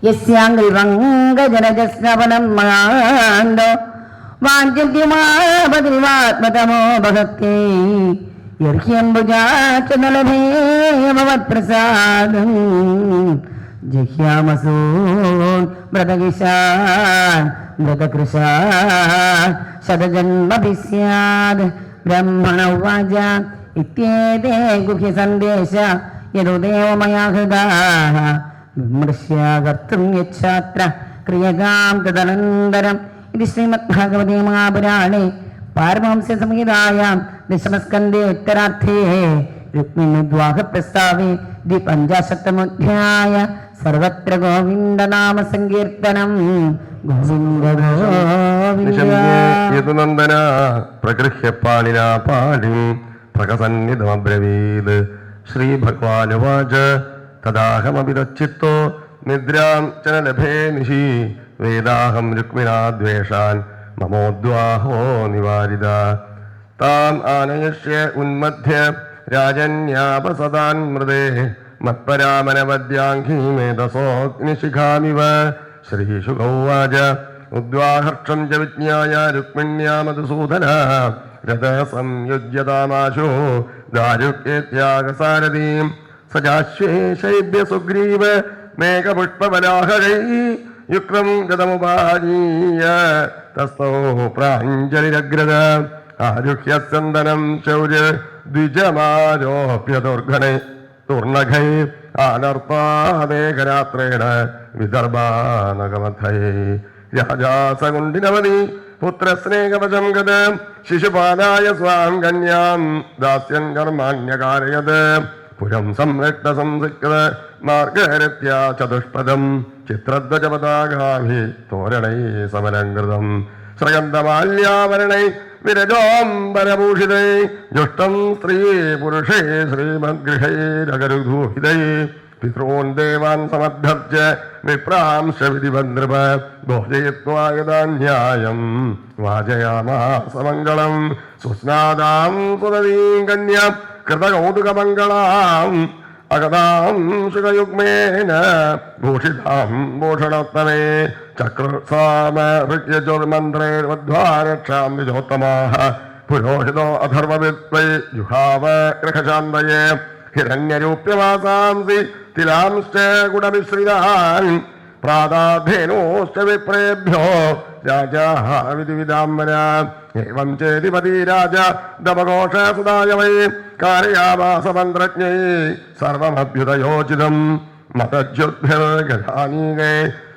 യസ്യാംഗൽ വങ്കജനജസ്നവനം മഹാന്തോ വാഞ്ചദ്യമാപതിവാത്മതമോ ഭഗത്തേ യർഹ്യംബുജാചനലഭേ ഭവത്പ്രസാദം ജഹ്യാമസൂൻ മൃതകിശാൻ മൃതകൃശാൻ ശതജന്മഭി സ്യാദ് ബ്രഹ്മണ ഉവാച ഇത്യേതേ ഗുഹ്യസന്ദേശ യദുദേവ മയാ ഹൃദാഃ വിമൃശ്യാകർത്തും യച്ഛാത്ര ക്രിയകാം തദനന്തരം ഇത് ശ്രീമദ്ഭാഗവതേ മഹാപുരാണേ പാരമഹംസ്യ സംഹിതായാം ദശമസ്കന്ധേ ഉത്തരാർത്ഥേ രുക്മിണീദ്വാഹപ്രസ്താവേ ദ്വിപഞ്ചാശത്തമോധ്യായ സർവത്ര ഗോവിന്ദനാമ സങ്കീർത്തനം ഗോവിന്ദ യദുനന്ദന പ്രഗൃഹ്യ പാണിനാ പാണിം പ്രകസന്നിധമബ്രവീത് ശ്രീഭഗവാനുവാച തദാഹമഭിതച്ചിത്തോ നിദ്രാം ച ന ലഭേ നിശി വേദാഹം രുക്മിണാ ദ്വേഷാൻ മമോദ്വാഹോ നിവാരിത താം ആനയഷ്യ ഉന്മധ്യ രാജന്യാപസദാൻ മൃദേ മത്പരാമനവദ്യാഘീമേതസോഗ്നിശിഖാമിവ ശ്രീശുകൗവാച ഉദ്വാഹർഷം ച വിജ്ഞായ രുക്മിണ്യാ മധുസൂദന രഥസംയുജ്യതാമാശോ ദാരുക്യേത്യാഗസാരഥീം സജാശ്വേശൈഭ്യ സുഗ്രീവ മേഘപുഷ്പബലാഹരൈ യുക്രം ഗതമുപാനീയ തസ്തോ പ്രാഞ്ജലിരഗ്രത ആരുഹ്യ സന്ദനം ശൗര്യ ദ്വിജമാരോപ്യ ദുർഘണൈ ആനർത്താദേകരാത്രേണ വിദർഭാനഗമഥൈ രാജാസകുണ്ഠിനവതി പുത്രസ്നേഹവശം ഗത ശിശുപാലായ സ്വാം കന്യാം ദാസ്യൻ കർമാണ്യകാരയത് പുരം സംരക്ത സംസിക്ത മാർഗരത്യാ ചതുഷ്പദം ചിത്രധ്വജപതാകാഭി തോരണൈ സമലംകൃതം ശ്രഗന്ധമാല്യാവരണൈ വിരജോംബരഭൂഷിതൈ ജുഷ്ടം സ്ത്രീ പുരുഷേ ശ്രീമദ്ഗൃഹൈരകരുധൂഹിതൈ പിതॄൻ ദേവാൻ സമദ്ധർച്ച വിപ്രാംശ വിധിവന്ദ്രപ ഭോജയിത്വാ യഥാന്യായം വാചയാമാസമംഗളം സുസ്നാദാം സുതതീം കന്യാം കൃതകൗതുകമംഗളാം അഗതാം സുഖയുഗ്മേന ഭൂഷിതാം ഭൂഷണോത്തമേ ചക്രസാമൃജ്യജുർമന്ത്രേർവധ്വാരക്ഷാം വിജോത്തമാഃ പുരോഹിതോ അഥർവവിദ്വൈ ജുഹാവ ഗൃഹശാന്തയേ ഹിരണ്യരൂപ്യവാസാംസി തിലാംശ്ച ഗുണമിശ്രിതാൻ പ്രാതാധേനോശ്ച വിപ്രേഭ്യോ രാജാ വിധിവിദാംബര ഏവം ചേതിപതി രാജ ദമഘോഷ സുതായ വൈ കാരയാവാസമന്ത്രജ്ഞൈ സർവമഭ്യുതയോചിതം മതജ്യോദ്ഭിർഗതാനീകൈ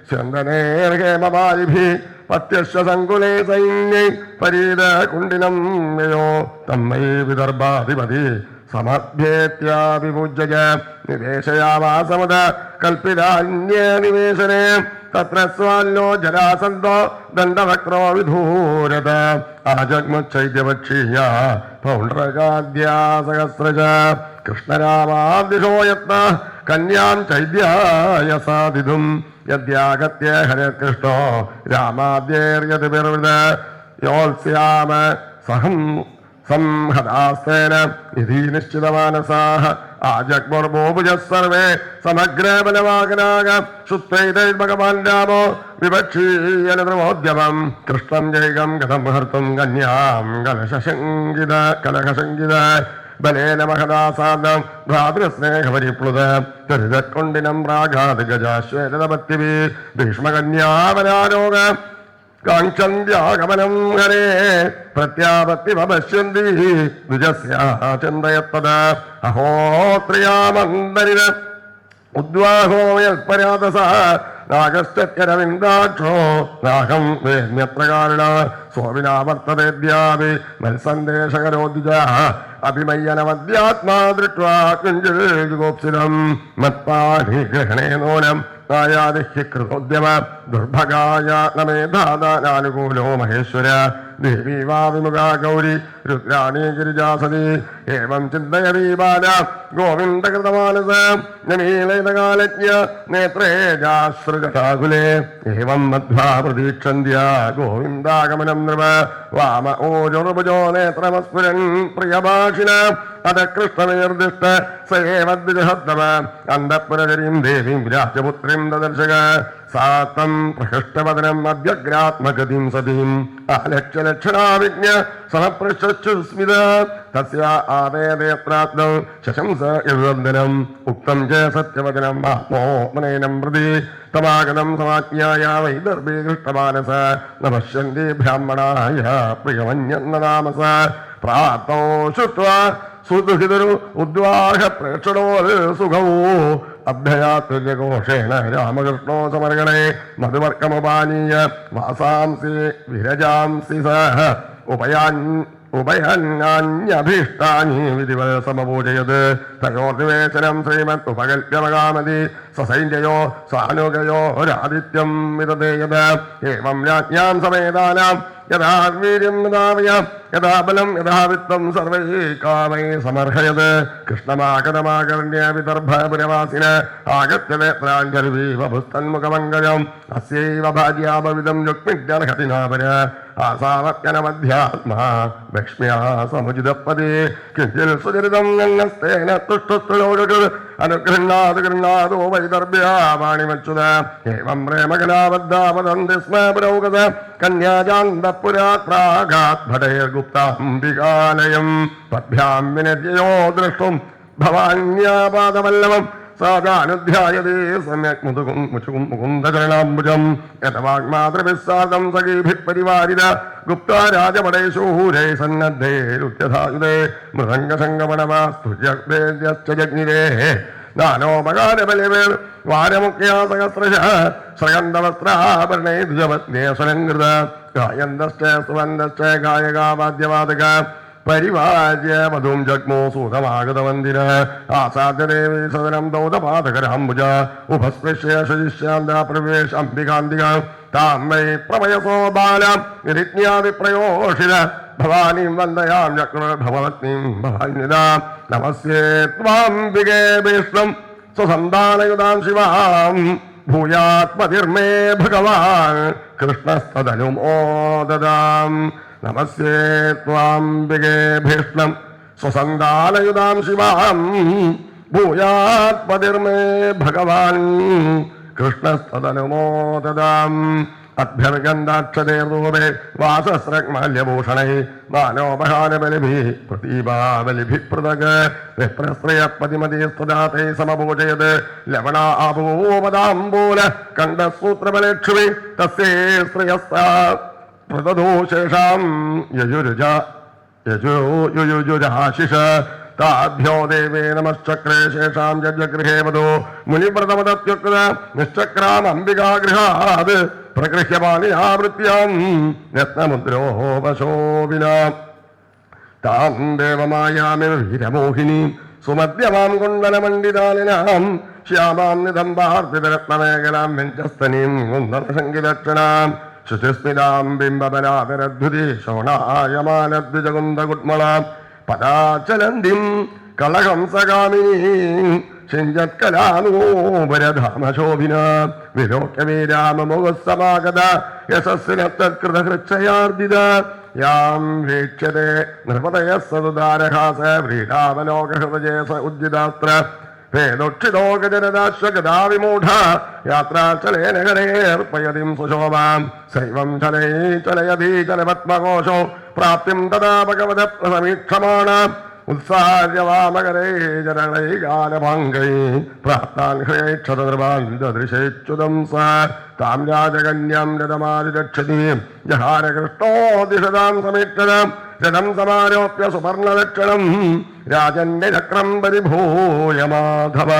സ്യന്ദനേർഹേമവാരിഭിः പത്യശ്ച സങ്കുലേ സൈന്യൈ പരീത കുണ്ടിനം യയോ തമ്മൈ വിദർഭാധിപതി സമഭ്യേത്യാഭിപൂജ്യ നിവേശയാമാസമുദ കൽപ്പിതാന്യനിവേശനെ തത്ര സ്വാല്ലോ ജരാസന്തോ ദണ്ഡവക്രോ വിധൂരത ആജഗ്മുച്ചൈത്യപക്ഷീയ പൗണ്ഡ്രകാദ്യാ സഹസ്രജ കൃഷ്ണരാമാദിശോ യത്ന കന്യാം ചൈദ്യായ സാധിതും യദ്യാഗത്യ ഹരകൃഷ്ണോ രാമാദ്യേർയതിർവൃത യോത്സ്യാമ സഹം സംഹതാസ്തേന ഇതി നിശ്ചിതമാനസാഃ ആജഗ്മുർഭൂഭുജഃ സർവേ സമഗ്രബലവാഹനാഃ ശുദ്ധൈതൈർഭഗവാൻ രാമോ വിവക്ഷീയന ദ്രവോദ്യമം കൃഷ്ണം ജൈകം ഗതം ഹർത്തും കന്യാം കലഹശങ്കിത ബലേന മഹദാസാദം ഭ്രാതൃസ്നേഹപരിപ്ലുത ചരിതക്കൊണ്ടിനം പ്രാഘാത് ഗജാശ്വേരതപത്യവി ഭീഷ്മകന്യാവനാരോഗ കാഞ്ചന്ദ്യാഗമനം ഹരേ പ്രത്യാപത്തിമപശ്യന്തി ദ്വിജസ്യാ ചിന്തയത്തത അഹോത്രിയാമന്തരിത ഉദ്വാഹോ യൽപരാതസ നാഗശ്ചരവിന്ദാക്ഷോ നാഗം വേമ്യത്ര കാരണ സ്വാമിനാവർത്തതേദ്യാവി മത്സന്ദേശകരോദ്വിജ അഭിമയ്യനമദ്യാത്മാ ദൃഷ്ട്വാ കുഞ്ചിഗോപ്സിതം മത്പാണി ഗ്രഹണേ നൂനം നായാദിഹ്യകൃതോദ്യമ ദുർഭഗായ നമേധാദാനാനുകൂലോ മഹേശ്വര ദേവീ വാ വിമുഖാ ഗൗരി രുദ്രാണി ഗിരിജാസതി ഏവം ചിന്തയതീ ബാല ഗോവിന്ദകൃതമാനസ നമീലൈതകാലജ്ഞ നേത്രേ ജാശ്രുജടാകുലേ ഏവം മധ്വാ പ്രതീക്ഷന്ത്യ ഗോവിന്ദാഗമനം നൃപ വാമ ഓജോർഭുജോ നേത്രമസ്ഫുരൻ പ്രിയഭാഷിണ അധകൃഷ്ണനിർദിഷ്ട സേവദ്വിജഹത്തമ അന്തഃപുരചരീം ദേവീം രാജപുത്രീം ദദർശക സാത്തം പ്രഹൃഷ്ടവദനം അദ്യഗ്രാത്മഗതിം സതീം ആലക്ഷ്യലക്ഷണാവിജ്ഞ സമപ്രശുസ്മിത തസ്യ ആവേദയത്രാത്മം ശശംസ യദുവന്ദനം ഉക്തം ച സത്യവദനം ആത്മോമനയനം പ്രതി തമാഗതം സമാജ്ഞായ വൈദർഭീകൃഷ്ടമാനസ നമശ്യന്തി ബ്രാഹ്മണായ പ്രിയമന്യന്നതാമസ പ്രാപ്തോ ശുത്വാ സുദുഹിതരു ഉദ്വാഹ പ്രേക്ഷണോ സുഖവോ അഭ്യയാതുല്യഘോഷേണ രാമകൃഷ്ണോ സമർഗണേ മധുവർക്കമുപാനീയ വാസാംസി വിരജാംസി സഹ ഉപയാന്യാഭീഷ്ടാനി വിധിവൽ സമപൂജയത് തയോർനിവേശനം ശ്രീമത് ഉപകല്പ്യമകാമതി സസൈന്യയോ സാനുകയോ രാദിത്യം വിതദേയത് ഏവം രാജ്ഞാം സമേതാനാം യഥാ വീര്യം യഥാവയം യഥാ ബലം യഥാ വിത്തം സർവൈ കാമൈ സമർഹയത് കൃഷ്ണമാകരമാകർണ്യ വിദർഭപുരവാസിന ആഗത്യനേത്രാഞ്ജലിവപുസ്തന്മുഖമംഗജം അസ്യൈവ ഭാര്യാഭവിതം രുക്മിണ്യർഹതിനാപര ആസാവത്യനമധ്യാത്മാ ലക്ഷ്മ്യാ സമുചിതപദേ കിഞ്ചിൽ സുചരിതം ഗംഗസ്തേന തുഷ്ടസ്ഥലോടു അനുഗൃഹാത് ഗൃഹാതോ വൈദർഭ്യാവാണിമച്യുത ഏവം പ്രേമകലാബദ്ധാപദന്തി സ്മ പുരൗകത കന്യാജാന്തപുരാത് പ്രാഗാത് ഭടൈർഗുപ്താംബികാലയം പദ്ഭ്യാം വിനദ്യയോ ദ്രഷ്ടും ഭവാന്യാപാദവല്ലഭം സാധാനുധ്യായതേ സമ്യക് മുകുന്ദചരണാംബുജം യഥവാഗ്മാതൃഭിസ്സാദം സഖീഭിഃ പരിവാരിത ഗുപ്താ രാജപടേശൂരേ സന്നദ്ധേരുത്യധായുധേ മൃദംഗസംഗമണമാസ്തുജഗ്നിരേ ദാനോപകാരബലിവേർ വാരമുഖ്യാ സഹസ്രശ ശ്രഗന്ധവസ്ത്രാഭരണേ ദ്വിജപത്നേശ്വരംകൃത ഗായന്തശ്ച സുവന്തശ്ച ഗായകാവാദ്യവാദക പരിവാര്യ മധും ജഗ്മോ സൂതമാഗതവന്ദിന ആസാദ്യദേവീ സദനം ദൗതപാതകരാംബുജ ഉപസ്പൃശ്യ ശിഷ്യാന്ത പ്രവേശ അംബികാന്തിക താം വൈ പ്രമയസോ ബാലാം നിരിജ്ഞാതിപ്രയോഷിത ഭവാനീം വന്ദയാം ചക്രഭവത്നീം ഭവാന്യതാം നമസ്യേ ത്വാംബികേ വിഷ്ണും സ്വസന്താനയുതാം ശിവാം ഭൂയാത്മതിർമേ ഭഗവാൻ കൃഷ്ണസ്തനുമോദതാം നമസ്യേ ത്വാംബികേ ഭീഷ്ണം സ്വസന്താനയുതാം ശിവാം ഭൂയാത്മതിർമേ ഭഗവാൻ കൃഷ്ണസ്തനുമോദതാം അഭ്യർഗന്ധാക്ഷരേ വാസസ്രഗ്മാല്യഭൂഷണൈ മാനോപഹാരബലിഭി പ്രതീപാബലിഭി പൃഥക് വിപ്രശ്രയപതിമതീസ്തുതാതൈ സമപൂജയത് ലവണ ആഭൂപദാംബൂല കണ്ഠസൂത്രബലക്ഷ്മി തസ്യേ ശ്രയസ്താ പ്രദദോ ശേഷാം യജുരുജാശിഷ താഭ്യോ ദേവേ നമശ്ചക്രേ ശേഷാം ജഗൃഹേ വധോ മുനിവ്രതമദത്യുക്ത നിശ്ചക്രാം അംബികാഗൃഹാത് പ്രഗൃഹ്യപാണിയാവൃത്യാം രത്നമുദ്രോപശോഭിന താം ദേവമായാമി വീരമോഹിനീം സുമദ്യമാം കുണ്ടലമണ്ഡിതാലിനാം ശ്യാമാം നിതംബാർത്തിരത്നമേഖലാം വ്യഞ്ജസ്തനീം കുന്ദലസംഗിലക്ഷണാം ശുചിസ്മിതാം ബിംബപരാതരദ്ഭുതി ശോണായമാനദ്വിജകുന്ദകുട്മളാം പദാചലന്തിം കളഹംസകാമിനീം ശിഞ്ചത്കലാനൂപരധാമശോഭിന വിലോക്യമീരാമമുഖസമാഗത യശസ്സിനത്തത്കൃതഹൃച്ഛയാർദിത യാം വീക്ഷ്യത്തെ നൃപതയ സതുദാരഹാസ വ്രീഡാവലോകഹൃതജേസ ഉജ്ജിതാസ്ത്ര ഭേദോക്ഷിതോഗജനദാശ്വഗതാവിമൂഢ യാത്രാചലേന ഹരേർപ്പയതിം സുശോഭാം ശൈവം ചലയതി ചലപത്മകോശോ പ്രാപ്തിം തഥാ ഭഗവത പ്രസമീക്ഷമാണ ഉത്സാര്യവാമകരേ ജനളൈകാലഭംഗൈ പ്രാപ്താൻ ഹൃക്ഷതൃപാന്തദൃശേച്യുതം സ താം രാജകന്യാം രഥമാതിരക്ഷതീം ജഹാര കൃഷ്ണോ ദിശതാം സമീക്ഷണം രഥം സമാരോപ്യ സുവർണലക്ഷണം രാജന്റെ ചക്രം പരിഭൂയ മാധവ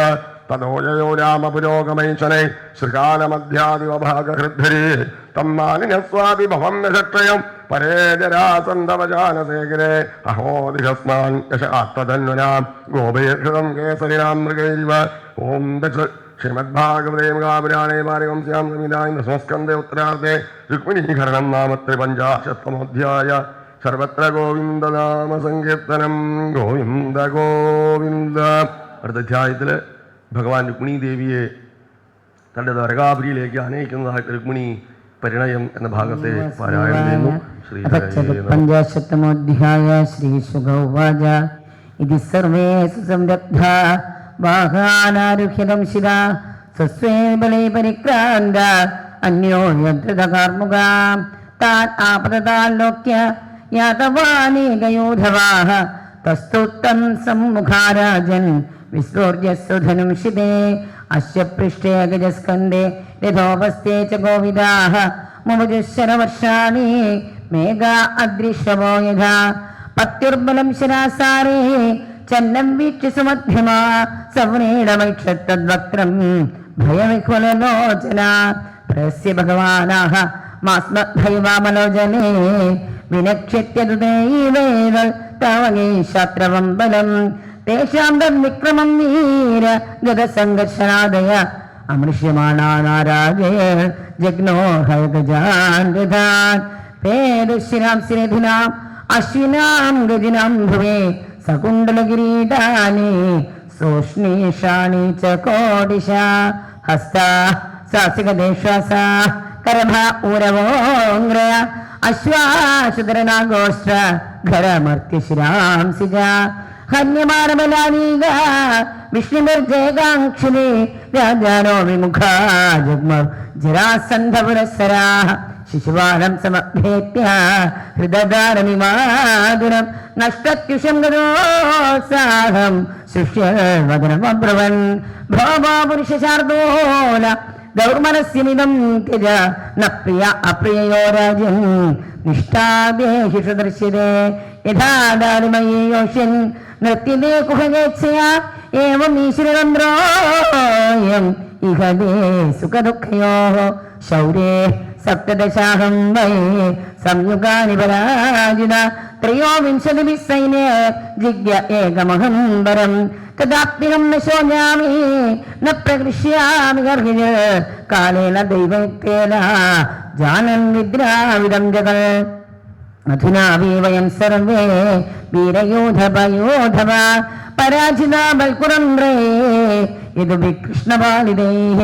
തദോയോ രാമപുരോഗമൈശനെ ശൃഗാലമധ്യാദിവഭാഗഹൃദ്ധരി തം മാലിന്യസ്വാപി ഭവം യശക്ഷയം പരേ ജരാസന്ധവജാനശേഖരേ അഹോദിഹസ്മാൻ യശാത്തധന്വനാം ഗോപേക്ഷതം കേസരിനാം മൃഗൈരിവ ഓം ദശ ശ്രീമദ്ഭാഗവതേ മഹാപുരാണേ പാരവംസ്യാം സംഹിതായ ദശമസ്കന്ധേ ഉത്തരാർദ്ധേ രുക്മിണീകരണം നാമ ത്രിപഞ്ചാശതമോധ്യായ സർവത്ര ഗോവിന്ദനാമ സങ്കീർത്തനം ഗോവിന്ദ ഗോവിന്ദ. അടുത്ത അധ്യായത്തില് ഭഗവാൻ രുക്മിണി ദേവിയെ തൻ്റെ ദർഗാപുരിയിലേക്ക് ആനയിക്കുന്നതായിട്ട് രുക്മിണി പരിണയം എന്ന ഭാഗത്തെ പാരായണം ചെയ്യുന്നു. പഞ്ചാശതമോധ്യായ ശ്രീശുക ഉവാച ഇതി സർവേ സുസംരബ്ധാ വാഹനാരുഹ്യതം ശിരാ സ്വസ്വേ ബലേ പരിക്രാന്ത അന്യോ യദ്രതകാർമുകാ താൻ ആപദതാലോക്യ യാതവാനേകയോധവാഃ തസ്തുത്തം സമ്മുഖാരാജൻ വിസ്ഫോർജ്യസ്വധനും ശിതേ അസ്യ പൃഷ്ഠേ ഗജസ്കന്ധേ രഥോപസ്ഥേ ച ഗോവിദാഃ മുമുജുശരവർഷാണി മേഘാ അദൃശ്യവോ യഥാ പത്യുർബലം ശിരാസാരേ ചന്നം വീക്ഷ്യ സുമധ്യമാ സവ്രീഡമൈക്ഷത്തദ്വക്രം ഭയവിഹ്വലലോചന പ്രസ്യ ഭഗവാനാഃ മാസ്മദ്ഭൈവാമലോചനേ വിനക്ഷ്യത്യതുതൈവേദൽ താവഗീശാത്രവം ബലം തേഷാം തദ്വിക്രമം വീര ഗതസംഘർഷനാദയ അമൃഷ്യമാണാനാരാജേ ജഗ്നോ ഹയഗജാൻ രഥാൻ പേദശിരാം സിരധിനാം അശ്വിനാം ഗജിനാം ഭുവേ സകുണ്ടലകിരീടാനി സോഷ്ണീഷാണി ച കോടിശ ഹസ്താ സാസികദേശാസ കരഭ ഊരവോംഗ്ര അശ്വാസുധരനാഗോഷ്ട്ര ഘരമർത്യശിരാംസിജ ഹന്യമാനബലാനീക വിഷ്ണുനിർജയകാംക്ഷിണി രാജാനോ വിമുഖാ ജഗ്മ ജരാസന്ധപുരസ്സരാ ശിശുപാലം സമഭേത്യ ഹൃദാരമിമാതുരം നഷ്ടത്യുഷം ഗതോത്സാഹം സൃഷ്യവദനമബ്രവൻ ഭോമോ പുരുഷശാർദൂല ദൗർമനസ്യമിതം ത്യജ ന പ്രിയ അപ്രിയയോ രാജൻ നിഷ്ഠാദേഹിഷു ദൃശ്യതേ യഥാ ദാരുമയേയോഷ്യൻ നൃത്യതേ കുഹഗേച്ഛയ ഏവം ഈശ്വരതന്ത്രോയം ഇഹദേ സുഖദുഃഖയോഃ ശൗരേ സപ്തദശാഹം വൈ സംയുഗാനി പരാജിത ത്രയോവിംശതിഭിः സൈന്യ ജിഗ്യ ഏകമഹം വരം കദാപ്യഹം ന ശോചാമി ന പ്രകൃഷ്യാമി ഗർഹിജ കാലേന ദൈവയുക്തേന ജാനൻ വിദ്രാവിദം ജഗൽ അധുനാ വയം സർവേ വീരയോധവ പരാജിത ബൽകുരന്ത്രേ യദുഭി കൃഷ്ണപാലിതൈഃ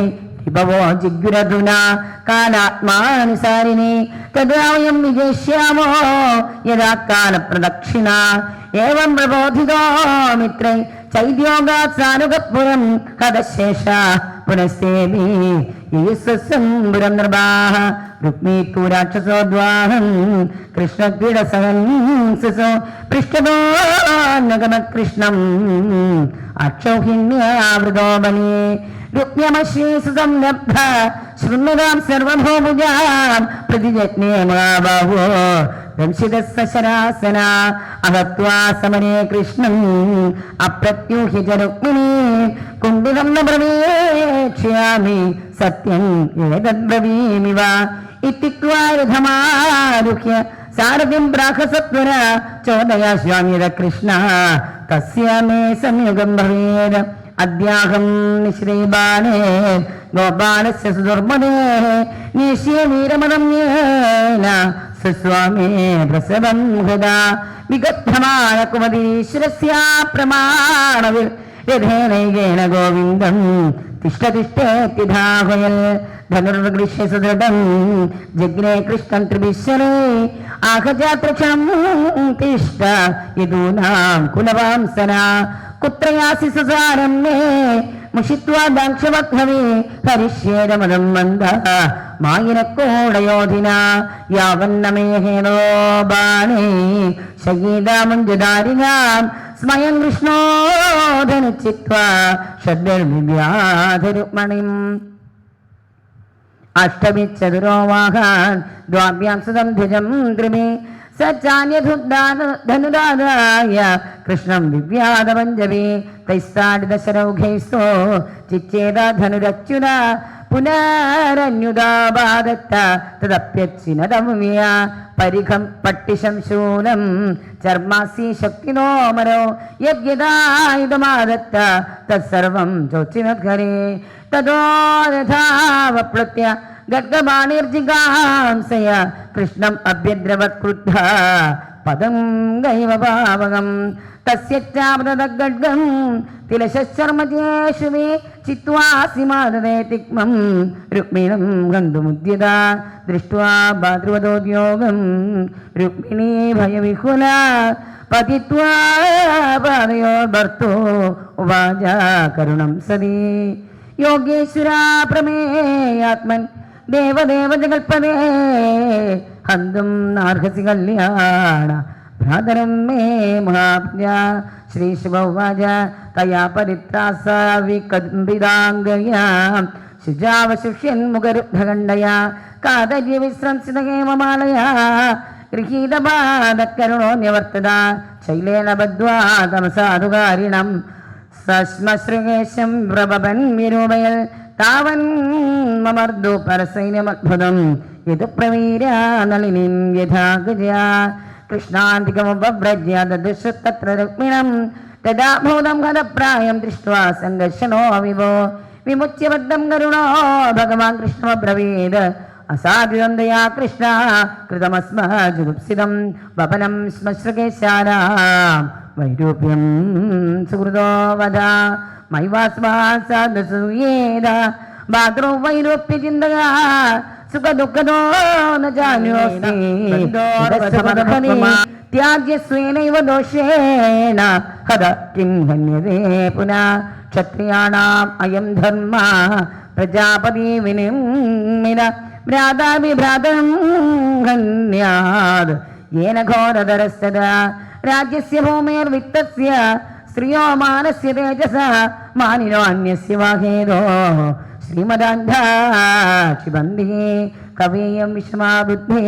വിഭവോ ജിഗുരധുനാ കാലാത്മാനുസാരിണി തദാ വയം വിജയിഷ്യാമോ യഥാ കാലപ്രദക്ഷിണ ഏവം പ്രബോധിതോ മിത്രൈ ചൈദ്യോഗാത് സാനുഗപുരം ഹതശേഷ പുനഃസേവി യുയുസ്സംബുരം നൃപാഃ രുക്മീ തൂ രാക്ഷസോദ്വാഹം കൃഷ്ണക്രീഡസഹംസോ പൃഷ്ഠതോന്നഗമകൃഷ്ണം അക്ഷൗഹിണ്യാവൃതോ ബലേ രുക്മ്യമശ്രീസു സംരബ്ധ ശൃണ്വതാം സർവഭൂഭുജാം പ്രതിജജ്ഞേ മഹാബാഹോ ദംശിതശരാസന അഹത്വാ സമനേ കൃഷ്ണം അപ്രത്യൂഹ്യ ച രുക്മിണീ കുണ്ഡിതം ന പ്രവേക്ഷ്യാമി സത്യം ഏതദ്ബ്രവീമിവ ഇത്യുക്ത്വാ രഥമാരുഹ്യ സാരഥിം പ്രാഹസത്വര ചോദയാസ്വാമ്യത കൃഷ്ണ തസ്യ മേ സംയുഗം ഭവേത് അദ്യാഹം നിശ്രീബാലേ ഗോപാലസ്യ സുദുർമദേ നിശ്യ വീരമദമ്യേന സുസ്വാമേ പ്രസവം ഹൃദാ വിഗദ്ധമായ കുമതീശ്വരസ്യ പ്രമാണവിൽ രഥേനൈകേന ഗോവിന്ദം തിഷ്ഠതിഷ്ഠേത്യുധാഹുയൽ ധനുർഗൃഹ്യ സുദൃഢം ജഗ്നേ കൃഷ്ണം ത്രിഭിശ്വരേ ആഹജാത്രക്ഷണം തിഷ്ഠ യദൂനാം കുലവാംസന കുത്രയാസി സുസാരം മേ മുഷിത്വാ ദാക്ഷവക്രവേ ഹരിഷ്യേരമദം മന്ദ മായിനക്കോടയോധിന യാവന്നമേഹേണോ ബാണേ ശഗീതാമഞ്ജുദാരിണാം സ്മയം കൃഷ്ണോധനുചിത്വാ ഷഡ്വിവ്യാധരുക്മണിം അഷ്ടമി ചതുരോവാഹാൻ ദ്വാഭ്യാം സുതം ധ്വജം ത്രിമേ സച്ചാന്യധനുരായ കൃഷ്ണം വിവ്യാധ പഞ്ചമേ തൈസ്താഡിതശരൗഘൈസ്തോ ചിച്ചേത ധനുരച്യുത പുനരന്യുതാബാദത്ത തദപ്യച്ചിനതമ്യ പരിഖം പട്ടിശം ശൂലം ചർമാസി ശക്തിനോമരോ യദ്യദായുധമാദത്ത തത്സർവം ചോച്ചിനദ്ഘരേ തദോ യഥാവപ്ലുത്യ ഗർഗബാണിർജിഗാംസയ കൃഷ്ണം അഭ്യദ്രവത്കൃദ്ധ പദം ഗൈവഭാവകം തസ്യച്ചാമൃതഗഡ്ഗം തിലശർമ്മജേഷു മേ ചിത്വാസി മാതദേ തിക്മം രുക്മിണം ഗന്ധുമുദ്യത ദൃഷ്ട്വാ ഭാദ്രവദോദ്യോഗം രുക്മിണീ ഭയവിഹുല പതിത്വാ പാദയോർഭർത്തോ ഉവാച കരുണം സദീ യോഗേശ്വരാ പ്രമേയാത്മൻ ദേവദേവ ജഗൽപദേ ഹന്തും നാർഹസി കല്യാണ ഭ്രാതരം മേ മഹാപ്യ ശ്രീശുഭവാച തയാ പരിത്രാസവികമ്പിതാംഗയാ ശുചാവശുഷ്യന്മുഖരുദ്ധഖണ്ഡയാ കാതര്യ വിശ്രംസിതഹേമമാലയാ ഗൃഹീതപാദകരുണോ നിവർത്തത ശൈലേന ബദ്ധ്വാ തമസാധുകാരിണം സശ്മശ്രുകേശം പ്രഭവൻ വിരൂപയൽ താവൻ മമർദു പരസൈന്യമദ്ഭുതം യതു പ്രവീര നളിനിം യഥാഗജ കൃഷ്ണാന്തികമുപവ്രജ്യ ദദൃശുത്തത്ര രുക്മിണം തദാ ഭൂതം ഹതപ്രായം ദൃഷ്ട്വാ സംഘർഷണോ വിഭോ വിമുച്യബദ്ധം കരുണോ ഭഗവാൻ കൃഷ്ണമബ്രവീത് അസാധ്യതന്തയാ കൃഷ്ണ കൃതമസ്മജുഗുപ്സിതം വപനം ശ്മശ്രുകേശാനാം വൈരൂപ്യം സുഹൃദോ വദ മൈവാസ്മാസാദസൂയേദ ഭാദ്രോ വൈരൂപ്യ ചിന്തയാ സുഖ ദുഃഖദോ ന ജാന്യോസ്മി ത്യാജ്യ സ്വേനൈവ ദോഷേണ ഹദ കിം ഹന്യതേ പുനഃ ക്ഷത്രിയാണാം അയം ധർമ്മ പ്രജാപതി വിനിമ്മിന ഭ്രാതാഭിഭ്രാതം ഹന്യാത് യേന ഘോരതരസ്തദ രാജ്യസ്യ ഭൂമിർവിത്തസ്യ ശ്രിയോ മാനസ്യ തേജസ മാനിനോ അന്യസ്യ വാഹേദോ ശ്രീമദാന്ധാക്ഷിബന്ധി കവീയം വിഷമാബുദ്ധേ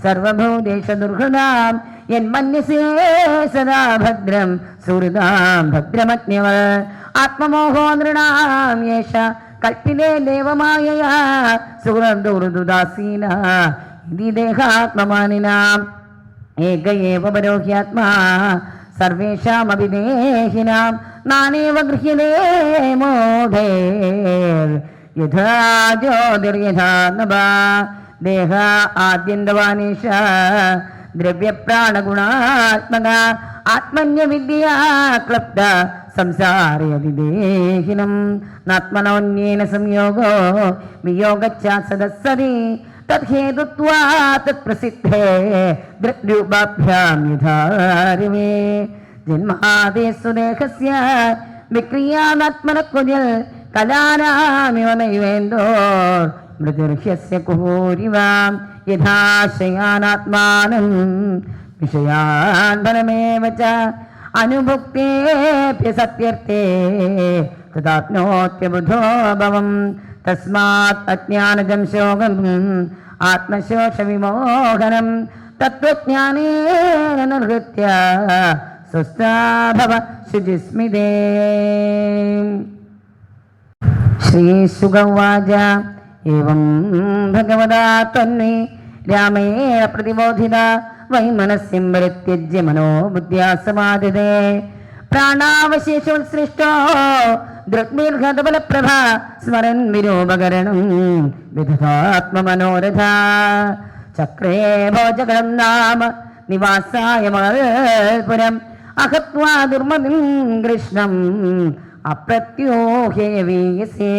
സർവഭൂതേഷ ദുർഹൃദാം യന്മന്യസേ സദാ ഭദ്രം സുഹൃദാം ഭദ്രമജ്ഞവ ആത്മമോഹോ നൃണാം യേഷ കൽപ്പിതേ ദേവമായയാ സുഹൃദുർദുദാസീന ഇതി ദേഹാത്മമാനിനാം ഏക ഏവ പരോഹ്യാത്മാ സർവേഷാമപി ദേഹിനാം നാനേവ ഗൃഹ്യതേ മൂഢേർ യഥാ ജ്യോതിർയഥാ നഭഃ ദേഹ ആദ്യന്തവാനീശ ദ്രവ്യപ്രാണഗുണാത്മക ആത്മന്യവിദ്യയാ ക്ലപ്ത സംസാരയതി ദേഹിനം നാത്മനോന്യേന സംയോഗോ വിയോഗച്ഛ സദസ്സതി തദ്ഹേതുത്വാ തത്പ്രസിദ്ധേ ദൃക്രൂപാഭ്യാം യഥാരിവേ ജന്മാദേസ്സു ദേഹസ്യ വിക്രിയാനാത്മനക്കുജൽ കലാനാമിവ നൈവേന്തോ മൃതിർഹ്യസ്യ കുഹൂരിവാം യഥാശയാനാത്മാനം വിഷയാൻ ഫലമേവ ച അനുഭുക്തേപ്യ സത്യർത്ഥേ തദാപ്നോത്യബുധോ ഭവം തസ്മാത് അജ്ഞാനജം ശോകം ആത്മശോഷവിമോഹനം തത്വജ്ഞാനേന നിർഹൃത്യ സ്വസ്ഥാഭവ ശുചിസ്മിതേ. ശ്രീശുകവാച ഏവം ഭഗവതാ ത്വന്മേ രാമേണ പ്രതിബോധിത വൈമനസ്യം പരിത്യജ്യ മനോബുദ്ധ്യാ സമാധിതേ പ്രാണാവശേഷോത്സൃഷ്ടോ ദൃഗ്ബീർഘതബലപ്രഭ സ്മരൻ വിരൂപകരണം വിദധാത്മമനോരഥ ചക്രേ ഭോജകരം നാമ നിവാസായ മൽപുരം അഹത്വാ ദുർമതിം കൃഷ്ണം അപ്രത്യോഹ്യ വീയസേ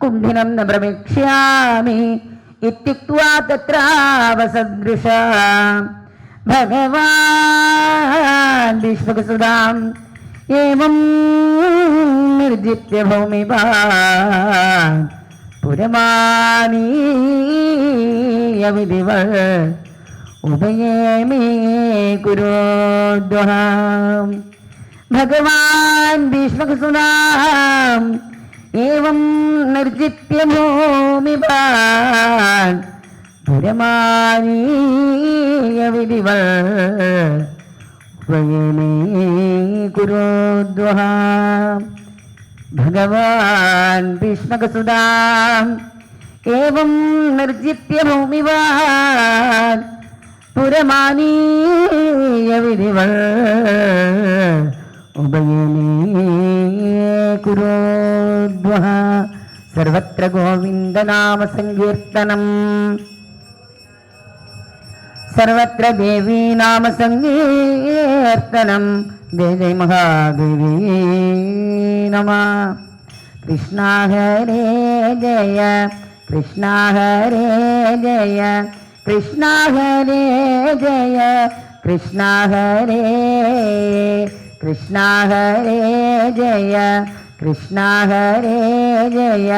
കുണ്ഠിനം ന പ്രവക്ഷ്യാമി ഇത്യുക്ത്വാ തത്രാവസദൃശ ഭഗവാൻ ഭീഷ്മകസുതാം ഏവം നിർജിത്യ ഭൗമിവാൻ പുരമാനീയ വിധിവൽ ഉഭയേ മേ കുരോദ്വഹാം. ഭഗവാൻ ഭീഷ്മകസുതാം ഏവം നിർജിത്യ ഭൂമിപാൻ പുരമാനീയ വിധിവൾ വയനേ കുരുദ്വഹ. ഭഗവാൻ ഭീഷ്മകസുതാം ഏവം നിർജിത്യ ഭൂമിവാൻ പുരമാനീയ വിധിവൾ ഉഭയനേ കുരുദ്വഹ. സർവത്ര ഗോവിന്ദനാമ സങ്കീർത്തനം, സർവത്ര ദേവീ നാമ സങ്കീർത്തനം. ജയ ജയ മഹാദേവീ നമഃ. കൃഷ്ണ ഹരേ ജയ കൃഷ്ണ ഹരേ ജയ കൃഷ്ണ ഹരേ ജയ കൃഷ്ണ ഹരേ കൃഷ്ണ ഹരേ ജയ കൃഷ്ണ ഹരേ ജയ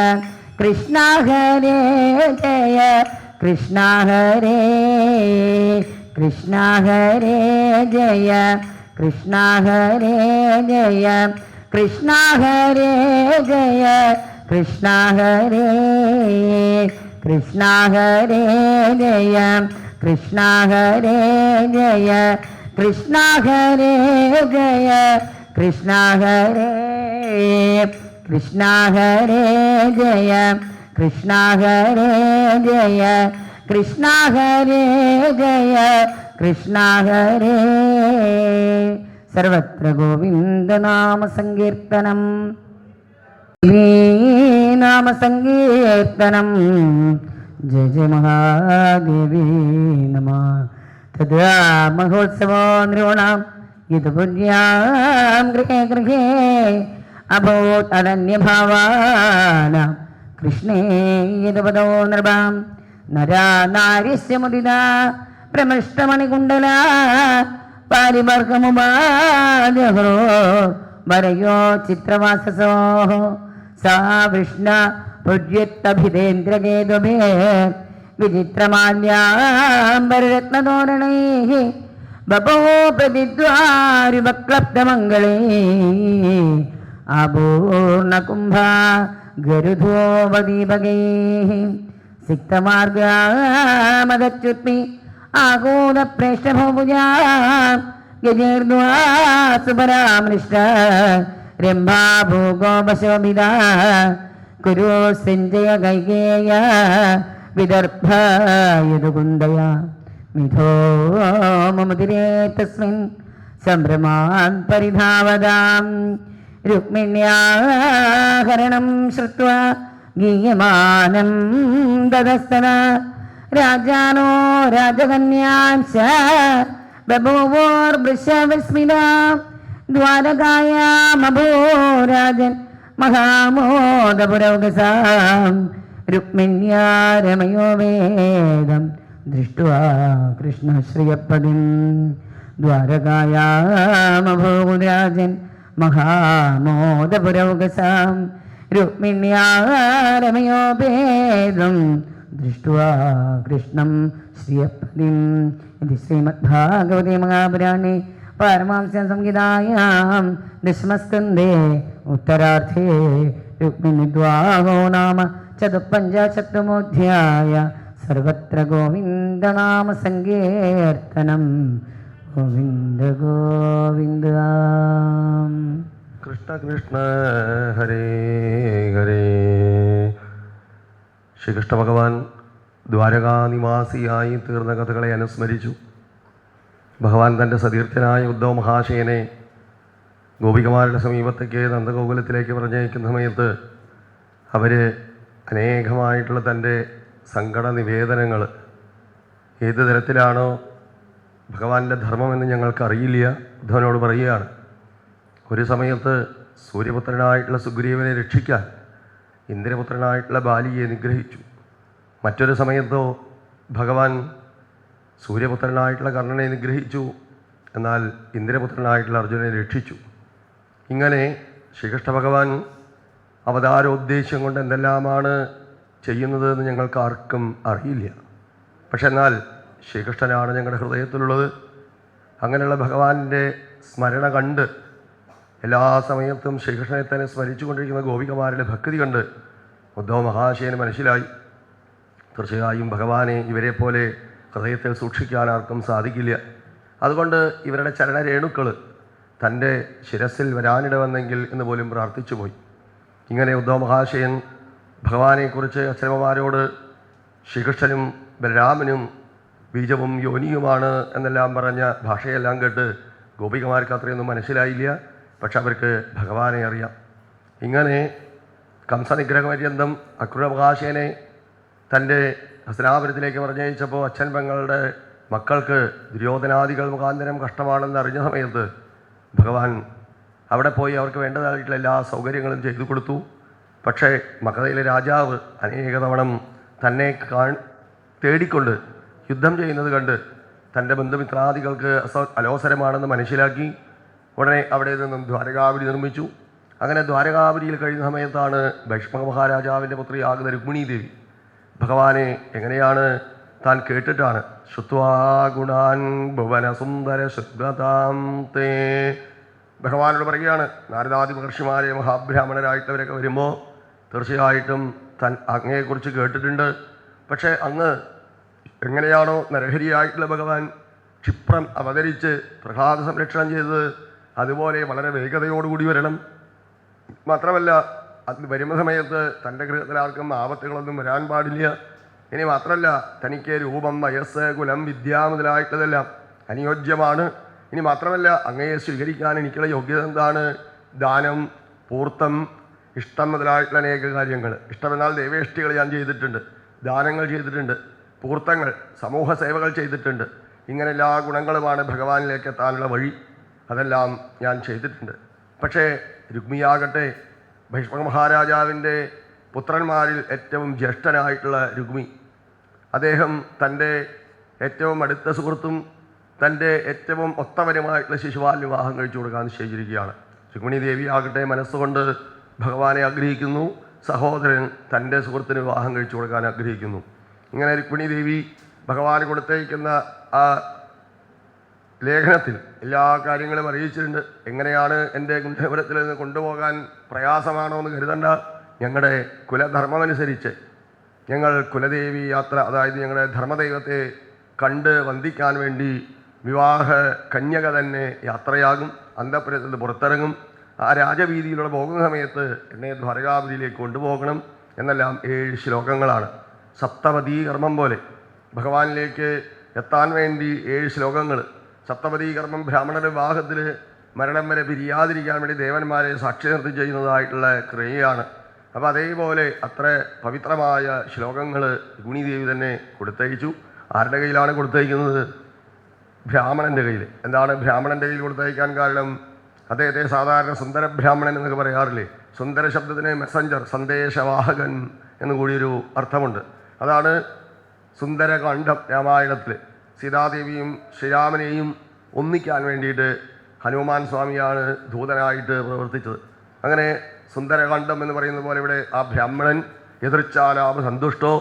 കൃഷ്ണ ഹരേ ജയ കൃഷ്ണ ഹരേ കൃഷ്ണ ഹരേ ജയ കൃഷ്ണ ഹരേ ജയ കൃഷ്ണ ഹരേ ജയ കൃഷ്ണ ഹരേ കൃഷ്ണ ഹരേ ജയ കൃഷ്ണ ഹരേ ജയ കൃഷ്ണ ഹരേ ജയ കൃഷ്ണ ഹരേ കൃഷ്ണ ഹരേ ജയ കൃഷ്ണ ഹരേ ജയ കൃഷ്ണ ഹരേ ജയ കൃഷ്ണ ഹരേ. സർവത്ര ഗോവിന്ദനാമ സങ്കീർത്തനം, നാമ സങ്കീർത്തനം. ജയ ജയ മഹാദേവീ നമഃ. തഥാ മഹോത്സവോ നൃണാം യത് പുണ്യാം ഗൃഹേ ഗൃഹേ അഭൂത് അനന്യഭാവാനാം കൃഷ്ണേ യദുപദോ നൃപാം. നരാ നാര്യസ്യ മുദിതാ പ്രമൃഷ്ടമണികുണ്ടല പാരിവർഗമുപാദ്യഹ്രോ വരയോ ചിത്രവാസസോ. സാ വൃഷ്ണ ഭുജ്യത്തഭിതേന്ദ്രകേതുഭേ വിചിത്രമാല്യാംബരരത്നതോരണൈः ബഭോ പ്രതിദ്വാരിവക്ലബ്ധമംഗളേ. ആപൂർണകുംഭ ഗരുധോപദീപകൈः സിക്തമാർഗാമദച്യുത്മി ആകൂതപ്രേഷ്ഠഭൂജാ. ഗജീർദ്വാസുപരാമൃഷ്ട രംഭാ ഭൂഗോപശോഭിത. കുരു സഞ്ജയ കൈകേയ വിദർഭ യദുകുന്ദയ. മിഥോ മമുദിരേ തസ്മിൻ സംഭ്രമാൻ പരിധാവതാം. രുക്മിണ്യാഹരണം ശ്രുത്വാ ഗീയമാനം ദദസ്തന. രാജാനോ രാജകന്യാംശ ബഭൂവോർവൃഷവിസ്മിതാ. ദ്വാരകായാമഭൂരാജൻ മഹാമോദപുരൗകസാം. രുക്മിണ്യാ രമയോ വേദം ദൃഷ്ട്വാ കൃഷ്ണശ്രിയപദിം. ദ്വാരകായാമഭൂരാജൻ മഹാമോദപുരൗകസാം. രുക്മിണ്യാ രമയോ വേദം ദൃഷ്ട്വാ കൃഷ്ണം ശ്രിയപദിം. ഇത് ശ്രീമദ്ഭാഗവതേ മഹാപുരാണേ പാരമാംസ്യ സംഹിതായാം ദശമസ്കന്ധേ ഉത്തരാർത്ഥേ രുക്മിണിദ്വാഹോ നാമ ചതുപഞ്ചശതമോധ്യായ. സർവത്ര ഗോവിന്ദനാമ സങ്കീർത്തനം. ഗോവിന്ദ ഗോവിന്ദ. കൃഷ്ണ കൃഷ്ണ ഹരേ ഹരേ. ശ്രീകൃഷ്ണ ഭഗവാൻ ദ്വാരകാനിവാസിയായി തീർന്ന കഥകളെ അനുസ്മരിച്ചു. ഭഗവാൻ തൻ്റെ സതീർത്ഥനായ ഉദ്ധവ മഹാശയനെ ഗോപികമാരുടെ സമീപത്തേക്ക് നന്ദഗോകുലത്തിലേക്ക് പറഞ്ഞയക്കുന്ന സമയത്ത് അവർ അനേകമായിട്ടുള്ള തൻ്റെ സങ്കട നിവേദനങ്ങൾ ഏത് തരത്തിലാണോ ഭഗവാന്റെ ധർമ്മമെന്ന് ഞങ്ങൾക്കറിയില്ല ഉദ്ധവനോട് പറയുകയാണ്. ഒരു സമയത്ത് സൂര്യപുത്രനായിട്ടുള്ള സുഗ്രീവനെ രക്ഷിക്കാൻ ഇന്ദ്രപുത്രനായിട്ടുള്ള ബാലിയെ നിഗ്രഹിച്ചു. മറ്റൊരു സമയത്തോ ഭഗവാൻ സൂര്യപുത്രനായിട്ടുള്ള കർണനെ നിഗ്രഹിച്ചു, എന്നാൽ ഇന്ദ്രപുത്രനായിട്ടുള്ള അർജുനനെ രക്ഷിച്ചു. ഇങ്ങനെ ശ്രീകൃഷ്ണ ഭഗവാൻ അവതാരോദ്ദേശ്യം കൊണ്ട് എന്തെല്ലാമാണ് ചെയ്യുന്നത് എന്ന് ഞങ്ങൾക്ക് ആർക്കും അറിയില്ല. പക്ഷെ എന്നാൽ ശ്രീകൃഷ്ണനാണ് ഞങ്ങളുടെ ഹൃദയത്തിലുള്ളത്. അങ്ങനെയുള്ള ഭഗവാന്റെ സ്മരണ കണ്ട് എല്ലാ സമയത്തും ശ്രീകൃഷ്ണനെ തന്നെ സ്മരിച്ചുകൊണ്ടിരിക്കുന്ന ഗോപികമാരുടെ ഭക്തി കണ്ട് ഉദ്ധവ മഹാശയന് മനസ്സിലായി, തീർച്ചയായും ഭഗവാനെ ഇവരെപ്പോലെ ഹൃദയത്തിൽ സൂക്ഷിക്കാൻ ആർക്കും സാധിക്കില്ല. അതുകൊണ്ട് ഇവരുടെ ചരണരേണുക്കൾ തൻ്റെ ശിരസിൽ വരാനിട വന്നെങ്കിൽ എന്ന് പോലും പ്രാർത്ഥിച്ചു പോയി. ഇങ്ങനെ ഉദ്ധവ മഹാശയൻ ഭഗവാനെക്കുറിച്ച് അച്ഛനമ്മമാരോട് ശ്രീകൃഷ്ണനും ബലരാമനും ബീജവും യോനിയുമാണ് എന്നെല്ലാം പറഞ്ഞ ഭാഷയെല്ലാം കേട്ട് ഗോപികമാർക്ക് അത്രയൊന്നും മനസ്സിലായില്ല. പക്ഷെ അവർക്ക് ഭഗവാനെ അറിയാം. ഇങ്ങനെ കംസനിഗ്രഹപര്യന്തം അക്രൂരമഹാശയനെ തൻ്റെ ഹസ്തിനാപുരത്തിലേക്ക് പറഞ്ഞയച്ചപ്പോൾ അച്ഛൻ പെങ്ങളുടെ മക്കൾക്ക് ദുര്യോധനാദികൾ മുഖാന്തരം കഷ്ടമാണെന്ന് അറിഞ്ഞ സമയത്ത് ഭഗവാൻ അവിടെ പോയി അവർക്ക് വേണ്ടതായിട്ടുള്ള എല്ലാ സൗകര്യങ്ങളും ചെയ്തു കൊടുത്തു. പക്ഷേ മഗധയിലെ രാജാവ് അനേക തവണ തന്നെ തേടിക്കൊണ്ട് യുദ്ധം ചെയ്യുന്നത് കണ്ട് തൻ്റെ ബന്ധുമിത്രാദികൾക്ക് അലോസരമാണെന്ന് മനസ്സിലാക്കി ഉടനെ അവിടെ നിന്നും ദ്വാരകാപുരി നിർമ്മിച്ചു. അങ്ങനെ ദ്വാരകാപുരിയിൽ കഴിയുന്ന സമയത്താണ് ഭൈഷ്മക മഹാരാജാവിൻ്റെ പുത്രിയാകുന്ന രുക്മിണീ ദേവി ഭഗവാനെ എങ്ങനെയാണ് താൻ കേട്ടിട്ടാണ് ശ്രുത്വാ ഗുണാൻ ഭുവന സുന്ദര ശുദ്ധതാം തേ ഭഗവാനോട് പറയുകയാണ്, നാരദാദി മഹർഷിമാരെ മഹാബ്രാഹ്മണരായിട്ടവരൊക്കെ വരുമ്പോൾ തീർച്ചയായിട്ടും താൻ അങ്ങയെക്കുറിച്ച് കേട്ടിട്ടുണ്ട്. പക്ഷേ അങ്ങ് എങ്ങനെയാണോ നരഹരിയായിട്ടുള്ള ഭഗവാൻ ക്ഷിപ്രം അവതരിച്ച് പ്രഹ്ലാദ സംരക്ഷണം ചെയ്തത് അതുപോലെ വളരെ വേഗതയോടുകൂടി വരണം. മാത്രമല്ല അത് വരുന്ന സമയത്ത് തൻ്റെ ഗൃഹത്തിൽ ആർക്കും ആപത്തുകളൊന്നും വരാൻ പാടില്ല. ഇനി മാത്രമല്ല തനിക്ക് രൂപം, വയസ്സ്, കുലം, വിദ്യ മുതലായിട്ടുള്ളതെല്ലാം അനുയോജ്യമാണ്. ഇനി മാത്രമല്ല അങ്ങയെ സ്വീകരിക്കാൻ എനിക്കുള്ള യോഗ്യത എന്താണ്? ദാനം, പൂർത്തം, ഇഷ്ടം മുതലായിട്ടുള്ള അനേക കാര്യങ്ങൾ. ഇഷ്ടമെന്നാൽ ദേവേഷ്ടികൾ ഞാൻ ചെയ്തിട്ടുണ്ട്, ദാനങ്ങൾ ചെയ്തിട്ടുണ്ട്, പൂർത്തങ്ങൾ സമൂഹ സേവകൾ ചെയ്തിട്ടുണ്ട്. ഇങ്ങനെ എല്ലാ ഗുണങ്ങളുമാണ് ഭഗവാനിലേക്ക് എത്താനുള്ള വഴി. അതെല്ലാം ഞാൻ ചെയ്തിട്ടുണ്ട്. പക്ഷേ രുക്മിയാകട്ടെ ഭൈഷ്മക മഹാരാജാവിൻ്റെ പുത്രന്മാരിൽ ഏറ്റവും ജ്യേഷ്ഠനായിട്ടുള്ള രുക്മി, അദ്ദേഹം തൻ്റെ ഏറ്റവും അടുത്ത സുഹൃത്തും തൻ്റെ ഏറ്റവും ഒത്തവനുമായിട്ടുള്ള ശിശുപാൽ വിവാഹം കഴിച്ചു കൊടുക്കാൻ നിശ്ചയിച്ചിരിക്കുകയാണ്. രുക്മിണി ദേവി ആകട്ടെ മനസ്സുകൊണ്ട് ഭഗവാനെ ആഗ്രഹിക്കുന്നു, സഹോദരൻ തൻ്റെ സുഹൃത്തിന് വിവാഹം കഴിച്ചു കൊടുക്കാൻ ആഗ്രഹിക്കുന്നു. ഇങ്ങനെ രുക്മിണി ദേവി ഭഗവാന് കൊടുത്തേക്കുന്ന ആ ലേഖനത്തിൽ എല്ലാ കാര്യങ്ങളും അറിയിച്ചിട്ടുണ്ട്. എങ്ങനെയാണ് എൻ്റെ ഗുരുപുരത്തിൽ നിന്ന് കൊണ്ടുപോകാൻ പ്രയാസമാണോ എന്ന് കരുതണ്ട. ഞങ്ങളുടെ കുലധർമ്മമനുസരിച്ച് ഞങ്ങൾ കുലദേവി യാത്ര, അതായത് ഞങ്ങളുടെ ധർമ്മദൈവത്തെ കണ്ട് വന്ദിക്കാൻ വേണ്ടി വിവാഹ കന്യക തന്നെ യാത്രയാകും, അന്തഃപുരത്തിൽ നിന്ന് പുറത്തിറങ്ങും. ആ രാജവീതിയിലൂടെ പോകുന്ന സമയത്ത് എന്നെ ദ്വാരകാപുരിയിലേക്ക് കൊണ്ടുപോകണം എന്നെല്ലാം 7 ശ്ലോകങ്ങളാണ്. സപ്തപദീ കർമ്മം പോലെ ഭഗവാനിലേക്ക് എത്താൻ വേണ്ടി 7 ശ്ലോകങ്ങൾ. സപ്തപദീ കർമ്മം ബ്രാഹ്മണരുടെ വിവാഹത്തിൽ മരണം വരെ പിരിയാതിരിക്കാൻ വേണ്ടി ദേവന്മാരെ സാക്ഷി നിർത്തി ചെയ്യുന്നതായിട്ടുള്ള ക്രിയയാണ്. അപ്പോൾ അതേപോലെ അത്ര പവിത്രമായ ശ്ലോകങ്ങൾ രുക്മിണീദേവി തന്നെ കൊടുത്തയച്ചു. ആരുടെ കയ്യിലാണ് കൊടുത്തയക്കുന്നത്? ബ്രാഹ്മണൻ്റെ കയ്യിൽ. എന്താണ് ബ്രാഹ്മണൻ്റെ കയ്യിൽ കൊടുത്തയക്കാൻ കാരണം? അദ്ദേഹത്തെ സാധാരണ സുന്ദര ബ്രാഹ്മണൻ എന്നൊക്കെ പറയാറില്ലേ? സുന്ദര ശബ്ദത്തിന് മെസ്സഞ്ചർ, സന്ദേശവാഹകൻ എന്ന് കൂടിയൊരു അർത്ഥമുണ്ട്. അതാണ് സുന്ദരകാന്ഡം. രാമായണത്തിൽ സീതാദേവിയും ശ്രീരാമനെയും ഒന്നിക്കാൻ വേണ്ടിയിട്ട് ഹനുമാൻ സ്വാമിയാണ് ദൂതനായിട്ട് പ്രവർത്തിച്ചത്. അങ്ങനെ സുന്ദരകാന്ഡം എന്ന് പറയുന്നത് പോലെ ഇവിടെ ആ ബ്രാഹ്മണൻ എതിർച്ചാലാഭ സന്തുഷ്ടോ,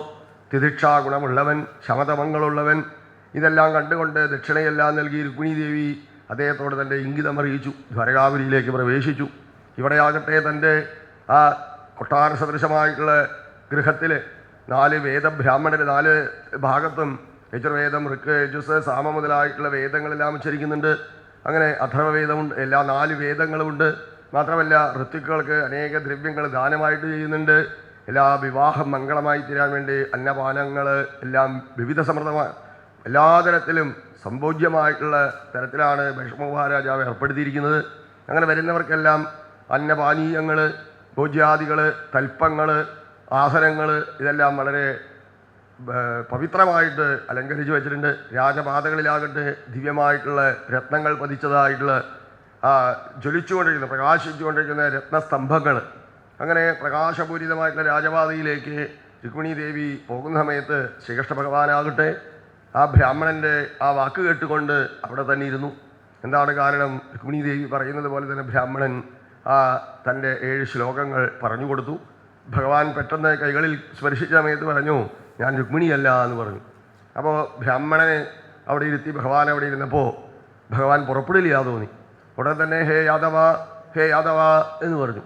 തിദിക്ഷാഗുണമുള്ളവൻ, ശമതമങ്ങളുള്ളവൻ, ഇതെല്ലാം കണ്ടുകൊണ്ട് ദക്ഷിണയെല്ലാം നൽകി രുക്മിണീ ദേവി അദ്ദേഹത്തോട് തൻ്റെ ഇംഗിതം അറിയിച്ചു. ദ്വാരകാപുരിയിലേക്ക് പ്രവേശിച്ചു. ഇവിടെയാകട്ടെ തൻ്റെ ആ കൊട്ടാര സദൃശമായിട്ടുള്ള ഗൃഹത്തിൽ 4 വേദബ്രാഹ്മണർ 4 ഭാഗത്തും യജുർവേദം, ഋക്ക്, യജുസ്, സാമ മുതലായിട്ടുള്ള വേദങ്ങളെല്ലാം ഉച്ചരിക്കുന്നുണ്ട്. അങ്ങനെ അഥർവവേദമുണ്ട്, എല്ലാ 4 വേദങ്ങളുമുണ്ട്. മാത്രമല്ല ഋത്തുക്കൾക്ക് അനേക ദ്രവ്യങ്ങൾ ദാനമായിട്ട് ചെയ്യുന്നുണ്ട്. എല്ലാ വിവാഹം മംഗളമായി തീരാൻ വേണ്ടി അന്നപാനങ്ങൾ എല്ലാം വിവിധ സമൃദ്ധമായ എല്ലാ തരത്തിലും സംഭോജ്യമായിട്ടുള്ള തരത്തിലാണ് ഭൈഷ്മക മഹാരാജാവ് ഏർപ്പെടുത്തിയിരിക്കുന്നത്. അങ്ങനെ വരുന്നവർക്കെല്ലാം അന്നപാനീയങ്ങൾ, ഭോജ്യാദികൾ, തൽപ്പങ്ങൾ, ആസനങ്ങൾ ഇതെല്ലാം വളരെ പവിത്രമായിട്ട് അലങ്കരിച്ച് വെച്ചിട്ടുണ്ട്. രാജപാതകളിലാകട്ടെ ദിവ്യമായിട്ടുള്ള രത്നങ്ങൾ പതിച്ചതായിട്ടുള്ള ജ്വലിച്ചുകൊണ്ടിരിക്കുന്ന പ്രകാശിച്ചുകൊണ്ടിരിക്കുന്ന രത്നസ്തംഭങ്ങൾ. അങ്ങനെ പ്രകാശപൂരിതമായിട്ടുള്ള രാജപാതയിലേക്ക് രുക്മിണീ ദേവി പോകുന്ന സമയത്ത് ശ്രീകൃഷ്ണ ഭഗവാനാകട്ടെ ആ ബ്രാഹ്മണൻ്റെ ആ വാക്ക് കേട്ടുകൊണ്ട് അവിടെ തന്നെ ഇരുന്നു. എന്താണ് കാരണം? രുക്മിണീ ദേവി പറയുന്നത് പോലെ തന്നെ ബ്രാഹ്മണൻ തൻ്റെ 7 ശ്ലോകങ്ങൾ പറഞ്ഞു കൊടുത്തു. ഭഗവാൻ പെട്ടെന്ന് കൈകളിൽ സ്പർശിച്ച സമയത്ത് പറഞ്ഞു, ഞാൻ രുക്മിണിയല്ല എന്ന് പറഞ്ഞു. അപ്പോൾ ബ്രാഹ്മണനെ അവിടെ ഇരുത്തി ഭഗവാൻ അവിടെ ഇരുന്നപ്പോൾ ഭഗവാൻ പുറപ്പെടില്ല തോന്നി. ഉടൻ തന്നെ ഹേ യാദവ ഹേ യാദവ എന്ന് പറഞ്ഞു.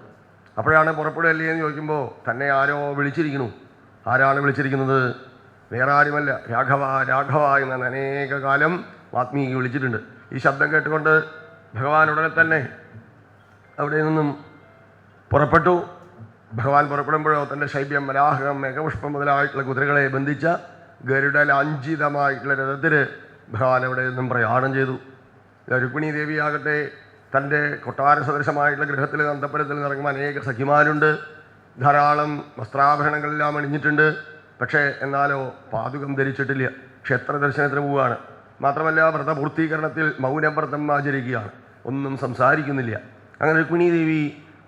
അപ്പോഴാണ് പുറപ്പെടുകയല്ലേ എന്ന് ചോദിക്കുമ്പോൾ തന്നെ ആരോ വിളിച്ചിരിക്കുന്നു. ആരാണ് വിളിച്ചിരിക്കുന്നത്? വേറെ ആരുമല്ല, രാഘവ രാഘവ എന്ന് അനേക കാലം വാത്മീകി വിളിച്ചിട്ടുണ്ട്. ഈ ശബ്ദം കേട്ടുകൊണ്ട് ഭഗവാൻ ഉടനെ തന്നെ അവിടെ നിന്നും പുറപ്പെട്ടു. ഭഗവാൻ പുറപ്പെടുമ്പോഴോ തൻ്റെ ശൈബ്യം, മലാഹകം, മേഘപുഷ്പം മുതലായിട്ടുള്ള കുതിരകളെ ബന്ധിച്ച ഗരുഡ ലാഞ്ചിതമായിട്ടുള്ള രഥത്തിൽ ഭഗവാൻ അവിടെ നിന്നും പ്രയാണം ചെയ്തു. രുക്മിണി ദേവിയാകട്ടെ തൻ്റെ കൊട്ടാര സദൃശമായിട്ടുള്ള ഗൃഹത്തിൽ അന്തപ്പുരത്തിൽ നിറങ്ങുമ്പോൾ അനേക സഖിമാരുണ്ട്. ധാരാളം വസ്ത്രാഭരണങ്ങളെല്ലാം അണിഞ്ഞിട്ടുണ്ട്. പക്ഷേ എന്നാലോ പാതുകം ധരിച്ചിട്ടില്ല. ക്ഷേത്ര ദർശനത്തിന് പോവുകയാണ്. മാത്രമല്ല വ്രതപൂർത്തീകരണത്തിൽ മൗനവ്രതം ആചരിക്കുകയാണ്. ഒന്നും സംസാരിക്കുന്നില്ല. അങ്ങനെ രുക്മിണി ദേവി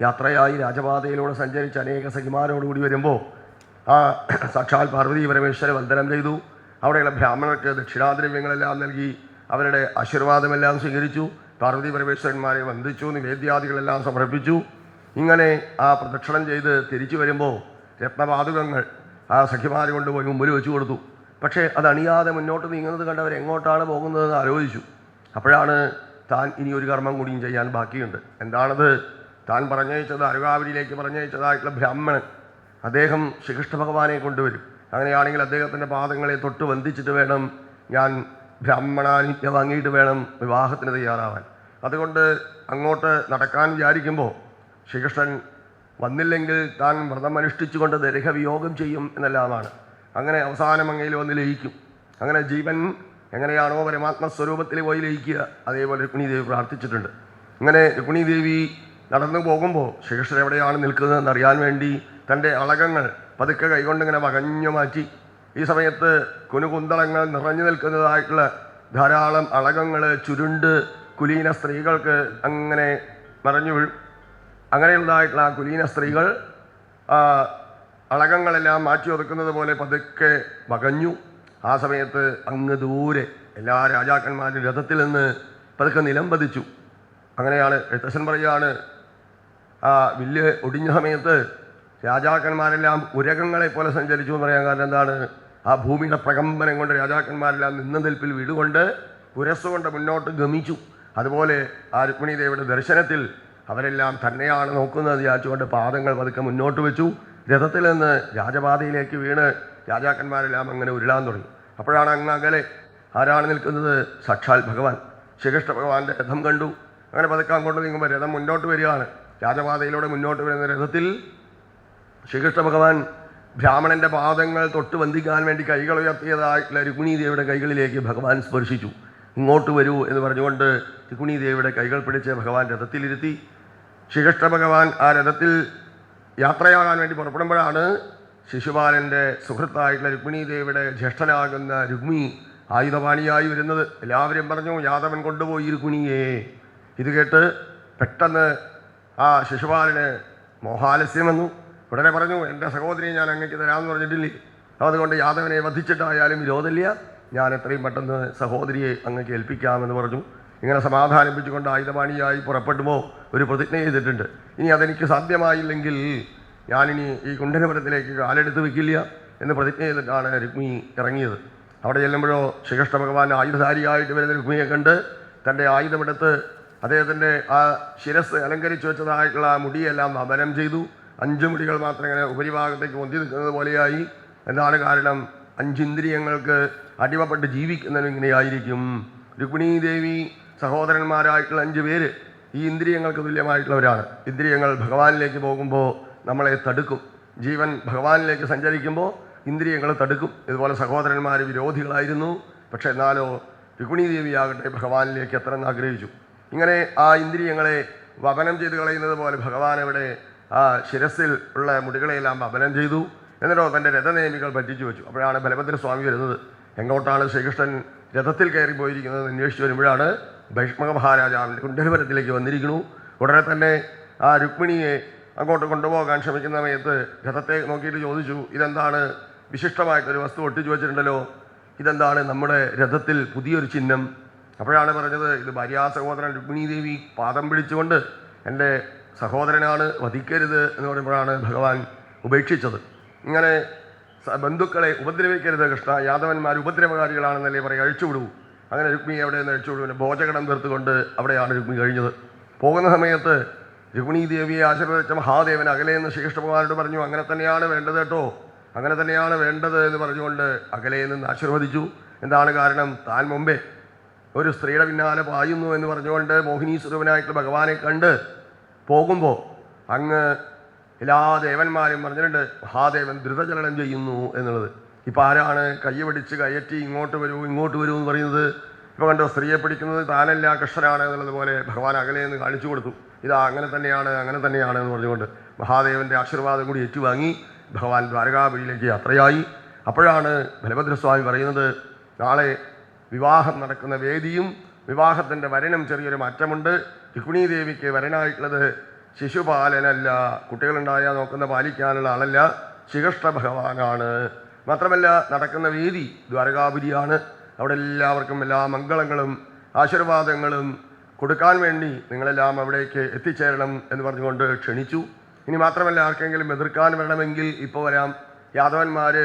യാത്രയായി രാജപാതയിലൂടെ സഞ്ചരിച്ച് അനേക സഖിമാരോടുകൂടി വരുമ്പോൾ ആ സാക്ഷാൽ പാർവതി പരമേശ്വര വന്ദനം ചെയ്തു. അവിടെയുള്ള ബ്രാഹ്മണർക്ക് ദക്ഷിണാദ്രവ്യങ്ങളെല്ലാം നൽകി അവരുടെ ആശീർവാദമെല്ലാം സ്വീകരിച്ചു. പാർവതി പരമേശ്വരന്മാരെ വന്ദിച്ചു, നിവേദ്യാദികളെല്ലാം സമർപ്പിച്ചു. ഇങ്ങനെ ആ പ്രദക്ഷിണം ചെയ്ത് തിരിച്ചു വരുമ്പോൾ രത്നപാതുകങ്ങൾ ആ സഖിമാർ കൊണ്ടുപോയി മുമ്പിൽ വെച്ചു കൊടുത്തു. പക്ഷേ അത് അണിയാതെ മുന്നോട്ട് നീങ്ങുന്നത് കണ്ട് അവരെങ്ങോട്ടാണ് പോകുന്നതെന്ന് ആലോചിച്ചു. അപ്പോഴാണ് താൻ ഇനി ഒരു കർമ്മം കൂടിയും ചെയ്യാൻ ബാക്കിയുണ്ട്. എന്താണത്? താൻ പറഞ്ഞയച്ചത് അരുകാവലിയിലേക്ക് പറഞ്ഞയച്ചതായിട്ടുള്ള ബ്രാഹ്മണൻ, അദ്ദേഹം ശ്രീകൃഷ്ണ ഭഗവാനെ കൊണ്ടുവരും. അങ്ങനെയാണെങ്കിൽ അദ്ദേഹത്തിൻ്റെ പാദങ്ങളെ തൊട്ട് വന്ദിച്ചിട്ട് വേണം ഞാൻ ബ്രാഹ്മണാനിജ്ഞ വാങ്ങിയിട്ട് വേണം വിവാഹത്തിന് തയ്യാറാവാൻ. അതുകൊണ്ട് അങ്ങോട്ട് നടക്കാൻ വിചാരിക്കുമ്പോൾ ശ്രീകൃഷ്ണൻ വന്നില്ലെങ്കിൽ താൻ വ്രതം അനുഷ്ഠിച്ചുകൊണ്ട് ദരഹവിയോഗം ചെയ്യും എന്നെല്ലാമാണ്. അങ്ങനെ അവസാനം അങ്ങയിൽ വന്ന് ലയിക്കും. അങ്ങനെ ജീവൻ എങ്ങനെയാണോ പരമാത്മസ്വരൂപത്തിൽ പോയി ലയിക്കുക, അതേപോലെ രുക്മിണി ദേവി പ്രാർത്ഥിച്ചിട്ടുണ്ട്. അങ്ങനെ രുക്മിണി ദേവി നടന്നു പോകുമ്പോൾ ശ്രീകൃഷ്ണൻ എവിടെയാണ് നിൽക്കുന്നതെന്ന് അറിയാൻ വേണ്ടി തൻ്റെ അളകങ്ങൾ പതുക്കെ കൈകൊണ്ടിങ്ങനെ വകഞ്ഞു മാറ്റി. ഈ സമയത്ത് കുനുകുന്തളങ്ങൾ നിറഞ്ഞു നിൽക്കുന്നതായിട്ടുള്ള ധാരാളം അളകങ്ങൾ ചുരുണ്ട് കുലീന സ്ത്രീകൾക്ക് അങ്ങനെ നിറഞ്ഞു വീഴും. അങ്ങനെയുള്ളതായിട്ടുള്ള ആ കുലീന സ്ത്രീകൾ അളകങ്ങളെല്ലാം മാറ്റി ഒതുക്കുന്നത് പോലെ പതുക്കെ വകഞ്ഞു. ആ സമയത്ത് അങ്ങ് ദൂരെ എല്ലാ രാജാക്കന്മാരും രഥത്തിൽ നിന്ന് പതുക്കെ നിലം പതിച്ചു. അങ്ങനെയാണ് എഴുത്തച്ഛൻ പറയുകയാണ്, ആ വില്ല് ഒടിഞ്ഞ സമയത്ത് രാജാക്കന്മാരെല്ലാം ഉരകങ്ങളെ പോലെ സഞ്ചരിച്ചു എന്ന് പറയാൻ കാരണം എന്താണ്? ആ ഭൂമിയുടെ പ്രകമ്പനം കൊണ്ട് രാജാക്കന്മാരെല്ലാം നിന്ന നിൽപ്പിൽ വീടുകൊണ്ട് പുരസ്സുകൊണ്ട് മുന്നോട്ട് ഗമിച്ചു. അതുപോലെ ആ രുക്മിണി ദേവിയുടെ ദർശനത്തിൽ അവരെല്ലാം തന്നെയാണ് നോക്കുന്നത് വിചാരിച്ചുകൊണ്ട് പാദങ്ങൾ പതുക്കെ മുന്നോട്ട് വെച്ചു. രഥത്തിൽ നിന്ന് രാജപാതയിലേക്ക് വീണ് രാജാക്കന്മാരെല്ലാം അങ്ങനെ ഉരുളാൻ തുടങ്ങി. അപ്പോഴാണ് അങ്ങ് അകലെ ആരാണ് നിൽക്കുന്നത്? സാക്ഷാൽ ഭഗവാൻ. ശ്രീകൃഷ്ണ ഭഗവാന്റെ രഥം കണ്ടു. അങ്ങനെ പതുക്കെ അങ്ങോട്ട് നീങ്ങുമ്പോൾ രഥം മുന്നോട്ട് വരികയാണ്. രാജപാതയിലൂടെ മുന്നോട്ട് വരുന്ന രഥത്തിൽ ശ്രീകൃഷ്ണ ഭഗവാൻ ബ്രാഹ്മണൻ്റെ പാദങ്ങൾ തൊട്ട് വന്ദിക്കാൻ വേണ്ടി കൈകൾ ഉയർത്തിയതായിട്ടുള്ള രുക്മിണി ദേവിയുടെ കൈകളിലേക്ക് ഭഗവാൻ സ്പർശിച്ചു. ഇങ്ങോട്ട് വരൂ എന്ന് പറഞ്ഞുകൊണ്ട് രുക്മിണി ദേവിയുടെ കൈകൾ പിടിച്ച് ഭഗവാൻ രഥത്തിലിരുത്തി. ശ്രീകൃഷ്ണ ഭഗവാൻ ആ രഥത്തിൽ യാത്രയാകാൻ വേണ്ടി പുറപ്പെടുമ്പോഴാണ് ശിശുപാലൻ്റെ സുഹൃത്തായിട്ടുള്ള രുക്മിണി ദേവിയുടെ ജ്യേഷ്ഠനാകുന്ന രുക്മി ആയുധപാണിയായി വരുന്നത്. എല്ലാവരും പറഞ്ഞു, യാദവൻ കൊണ്ടുപോയി രുക്മിണിയെ. ഇത് കേട്ട് പെട്ടെന്ന് ആ ശിശുപാലന് മോഹാലസ്യം വന്നു. ഉടനെ പറഞ്ഞു, എൻ്റെ സഹോദരിയെ ഞാൻ അങ്ങേക്ക് തരാമെന്ന് പറഞ്ഞിട്ടില്ലേ? അതുകൊണ്ട് യാദവനെ വധിച്ചിട്ടായാലും വിരോധമില്ല, ഞാൻ എത്രയും പെട്ടെന്ന് സഹോദരിയെ അങ്ങേക്ക് ഏൽപ്പിക്കാമെന്ന് പറഞ്ഞു. ഇങ്ങനെ സമാധാനിപ്പിച്ചുകൊണ്ട് ആയുധപാണിയായി പുറപ്പെടുമ്പോൾ ഒരു പ്രതിജ്ഞ ചെയ്തിട്ടുണ്ട്, ഇനി അതെനിക്ക് സാധ്യമായില്ലെങ്കിൽ ഞാനിനി ഈ കുണ്ഠനപുരത്തിലേക്ക് കാലെടുത്ത് വയ്ക്കില്ല എന്ന് പ്രതിജ്ഞ ചെയ്തിട്ടാണ് രുക്മി ഇറങ്ങിയത്. അവിടെ ചെല്ലുമ്പോഴോ ശ്രീകൃഷ്ണ ഭഗവാൻ ആയുധധാരിയായിട്ട് വരുന്ന രുക്മിയെ കണ്ട് തൻ്റെ ആയുധമെടുത്ത് അദ്ദേഹത്തിൻ്റെ ആ ശിരസ് അലങ്കരിച്ചു വെച്ചതായിട്ടുള്ള മുടിയെല്ലാം വമനം ചെയ്തു. 5 മുടികൾ മാത്രം ഇങ്ങനെ ഉപരിഭാഗത്തേക്ക് പൊന്തി നിൽക്കുന്നത് പോലെയായി. എന്താണ് കാരണം? 5 ഇന്ദ്രിയങ്ങൾക്ക് അടിമപ്പെട്ട് ജീവിക്കുന്നതിനും ഇങ്ങനെയായിരിക്കും. രുക്മിണി ദേവി സഹോദരന്മാരായിട്ടുള്ള 5 പേര് ഈ ഇന്ദ്രിയങ്ങൾക്ക് തുല്യമായിട്ടുള്ളവരാണ്. ഇന്ദ്രിയങ്ങൾ ഭഗവാനിലേക്ക് പോകുമ്പോൾ നമ്മളെ തടുക്കും. ജീവൻ ഭഗവാനിലേക്ക് സഞ്ചരിക്കുമ്പോൾ ഇന്ദ്രിയങ്ങൾ തടുക്കും. ഇതുപോലെ സഹോദരന്മാർ വിരോധികളായിരുന്നു. പക്ഷെ എന്നാലോ രുക്മിണി ദേവിയാകട്ടെ ഭഗവാനിലേക്ക് എത്ര ആഗ്രഹിച്ചു. ഇങ്ങനെ ആ ഇന്ദ്രിയങ്ങളെ വപനം ചെയ്ത് കളയുന്നത് പോലെ ഭഗവാൻ ഇവിടെ ആ ശിരസിൽ ഉള്ള മുടികളെയെല്ലാം വപനം ചെയ്തു. എന്നിട്ടോ തൻ്റെ രഥനേമികൾ പറ്റിച്ചു വെച്ചു. അപ്പോഴാണ് ബലഭദ്രസ്വാമി വരുന്നത്. എങ്ങോട്ടാണ് ശ്രീകൃഷ്ണൻ രഥത്തിൽ കയറി പോയിരിക്കുന്നത് അന്വേഷിച്ച് വരുമ്പോഴാണ് ഭൈഷ്മക മഹാരാജാവിൻ്റെ കുണ്ഠനപുരത്തിലേക്ക് വന്നിരിക്കുന്നു. ഉടനെ തന്നെ ആ രുക്മിണിയെ അങ്ങോട്ട് കൊണ്ടുപോകാൻ ശ്രമിക്കുന്ന സമയത്ത് രഥത്തെ നോക്കിയിട്ട് ചോദിച്ചു, ഇതെന്താണ് വിശിഷ്ടമായിട്ടൊരു വസ്തു ഒട്ടിച്ചു വെച്ചിട്ടുണ്ടല്ലോ, ഇതെന്താണ് നമ്മുടെ രഥത്തിൽ പുതിയൊരു ചിഹ്നം? അപ്പോഴാണ് പറഞ്ഞത്, ഇത് ഭാര്യാ സഹോദരൻ രുക്മിണി ദേവി പാദം പിടിച്ചുകൊണ്ട് എൻ്റെ സഹോദരനാണ്, വധിക്കരുത് എന്ന് പറയുമ്പോഴാണ് ഭഗവാൻ ഉപേക്ഷിച്ചത്. ഇങ്ങനെ ബന്ധുക്കളെ ഉപദ്രവിക്കരുത് കൃഷ്ണ, യാദവന്മാർ ഉപദ്രവകാരികളാണെന്നല്ലേ പറയും, അഴിച്ചുവിടൂ. അങ്ങനെ രുക്മി അവിടെ നിന്ന് അഴിച്ചുവിടൂ. ഭോജകടം തീർത്തുകൊണ്ട് അവിടെയാണ് രുക്മി കഴിഞ്ഞത്. പോകുന്ന സമയത്ത് രുക്മിണീ ദേവിയെ ആശീർവദിച്ച മഹാദേവൻ അകലെയെന്ന് ശ്രീകൃഷ്ണഭഗവാനോട് പറഞ്ഞു. അങ്ങനെ തന്നെയാണ് വേണ്ടത് കേട്ടോ, അങ്ങനെ തന്നെയാണ് വേണ്ടത് എന്ന് പറഞ്ഞുകൊണ്ട് അകലയിൽ നിന്ന് ആശീർവദിച്ചു. എന്താണ് കാരണം? താൻ മുമ്പേ ഒരു സ്ത്രീയുടെ പിന്നാലെ പായുന്നു എന്ന് പറഞ്ഞുകൊണ്ട് മോഹിനി സ്വരൂപനായിട്ടുള്ള ഭഗവാനെ കണ്ട് പോകുമ്പോൾ അങ്ങ് എല്ലാ ദേവന്മാരും പറഞ്ഞിട്ടുണ്ട് മഹാദേവൻ ദ്രുതചലനം ചെയ്യുന്നു എന്നുള്ളത്. ഇപ്പം ആരാണ് കൈ പിടിച്ച് കയറ്റി ഇങ്ങോട്ട് വരൂ എന്ന് പറയുന്നത്? ഇപ്പോൾ കണ്ടോ, സ്ത്രീയെ പിടിക്കുന്നത് താനല്ല കൃഷ്ണനാണ് എന്നുള്ളതുപോലെ ഭഗവാൻ അകലെയെന്ന് കാണിച്ചു കൊടുത്തു. ഇതാ അങ്ങനെ തന്നെയാണ് എന്ന് പറഞ്ഞുകൊണ്ട് മഹാദേവൻ്റെ ആശീർവാദം കൂടി ഏറ്റുവാങ്ങി ഭഗവാൻ ദ്വാരകാപുരിയിലേക്ക് യാത്രയായി. അപ്പോഴാണ് ബലഭദ്രസ്വാമി പറയുന്നത്, നാളെ വിവാഹം നടക്കുന്ന വേദിയും വിവാഹത്തിൻ്റെ വരനും ചെറിയൊരു മാറ്റമുണ്ട്. രുക്മിണീ ദേവിക്ക് വരനായിട്ടുള്ളത് ശിശുപാലനല്ല, കുട്ടികളുണ്ടായാൽ നോക്കുന്ന പാലിക്കാനുള്ള ആളല്ല, ശ്രീകൃഷ്ണ ഭഗവാനാണ്. മാത്രമല്ല നടക്കുന്ന വേദി ദ്വാരകാപുരിയാണ്. അവിടെ എല്ലാവർക്കും എല്ലാ മംഗളങ്ങളും ആശീർവാദങ്ങളും കൊടുക്കാൻ വേണ്ടി നിങ്ങളെല്ലാം അവിടേക്ക് എത്തിച്ചേരണം എന്ന് പറഞ്ഞുകൊണ്ട് ക്ഷണിച്ചു. ഇനി മാത്രമല്ല ആർക്കെങ്കിലും എതിർക്കാൻ വരണമെങ്കിൽ ഇപ്പോൾ വരാം, യാദവന്മാർ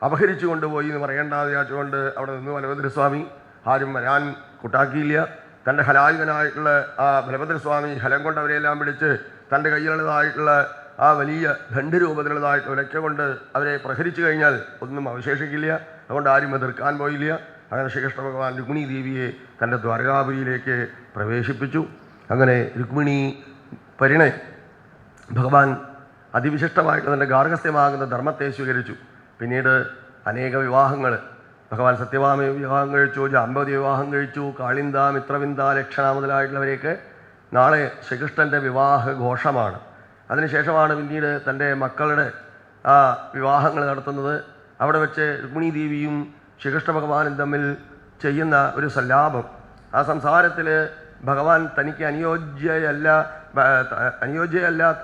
അപഹരിച്ചു കൊണ്ടുപോയി എന്ന് പറയേണ്ടാതെ ആച്ചുകൊണ്ട് അവിടെ നിന്ന് ബലഭദ്രസ്വാമി ആരും വരാൻ കൂട്ടാക്കിയില്ല. തൻ്റെ ഹലായുധനായിട്ടുള്ള ആ ബലഭദ്രസ്വാമി ഹലം കൊണ്ട് അവരെല്ലാം പിടിച്ച് തൻ്റെ കയ്യിലുള്ളതായിട്ടുള്ള ആ വലിയ ദണ്ഡരൂപത്തിലുള്ളതായിട്ട് ഉലക്ക കൊണ്ട് അവരെ പ്രഹരിച്ചു കഴിഞ്ഞാൽ ഒന്നും അവശേഷിക്കില്ല. അതുകൊണ്ട് ആരും എതിർക്കാൻ പോയില്ല. അങ്ങനെ ശ്രീകൃഷ്ണ ഭഗവാൻ രുക്മിണീ ദേവിയെ തൻ്റെ ദ്വാരകാപുരിയിലേക്ക് പ്രവേശിപ്പിച്ചു. അങ്ങനെ രുക്മിണി പരിണയം ഭഗവാൻ അതിവിശിഷ്ടമായിട്ട് തൻ്റെ ഗാർഹസ്ഥ്യമാകുന്ന ധർമ്മത്തെ സ്വീകരിച്ചു. പിന്നീട് അനേക വിവാഹങ്ങൾ ഭഗവാൻ സത്യഭാമയെ വിവാഹം കഴിച്ചു, ജാമ്പവതി വിവാഹം കഴിച്ചു, കാളിന്ദ, മിത്രവിന്ദ, ലക്ഷണ മുതലായിട്ടുള്ളവരെയൊക്കെ നാളെ ശ്രീകൃഷ്ണൻ്റെ വിവാഹ ഘോഷമാണ്. അതിനുശേഷമാണ് പിന്നീട് തൻ്റെ മക്കളുടെ ആ വിവാഹങ്ങൾ നടത്തുന്നത്. അവിടെ വെച്ച് രുക്മിണീ ദേവിയും ശ്രീകൃഷ്ണ ഭഗവാനും തമ്മിൽ ചെയ്യുന്ന ഒരു സല്ലാപം, ആ സംസാരത്തിൽ ഭഗവാൻ തനിക്ക്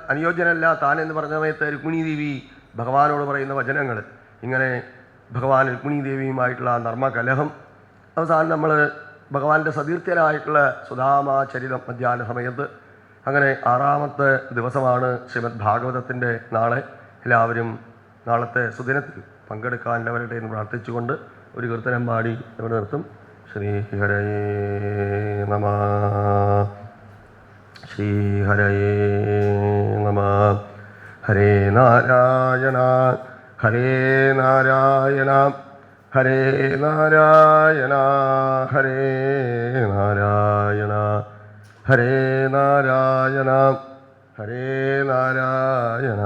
അനുയോജ്യനല്ല താൻ എന്ന് പറഞ്ഞ സമയത്ത് രുക്മിണീ ദേവി ഭഗവാനോട് പറയുന്ന വചനങ്ങൾ, ഇങ്ങനെ ഭഗവാൻ രുക്മിണീ ദേവിയുമായിട്ടുള്ള നർമ്മകലഹം. അവസാനം നമ്മൾ ഭഗവാന്റെ സതീർത്ഥ്യനായിട്ടുള്ള സുധാമാചരിതം മധ്യാഹ്ന സമയത്ത്. അങ്ങനെ 6ാമത്തെ ദിവസമാണ് ശ്രീമദ് ഭാഗവതത്തിൻ്റെ നാളെ. എല്ലാവരും നാളത്തെ സുദിനത്തിൽ പങ്കെടുക്കാനുള്ളവരുടെ എന്ന് പ്രാർത്ഥിച്ചുകൊണ്ട് ഒരു കീർത്തനം പാടി ഇവിടെ നിർത്തും. ശ്രീഹരയേ നമഃ, ശ്രീഹരയേ നമഃ. ഹരേ നാരായണ ഹരേ നാരായണ ഹരേ നാരായണ ഹരേ നാരായണ ഹരേ നാരായണ ഹരേ നാരായണ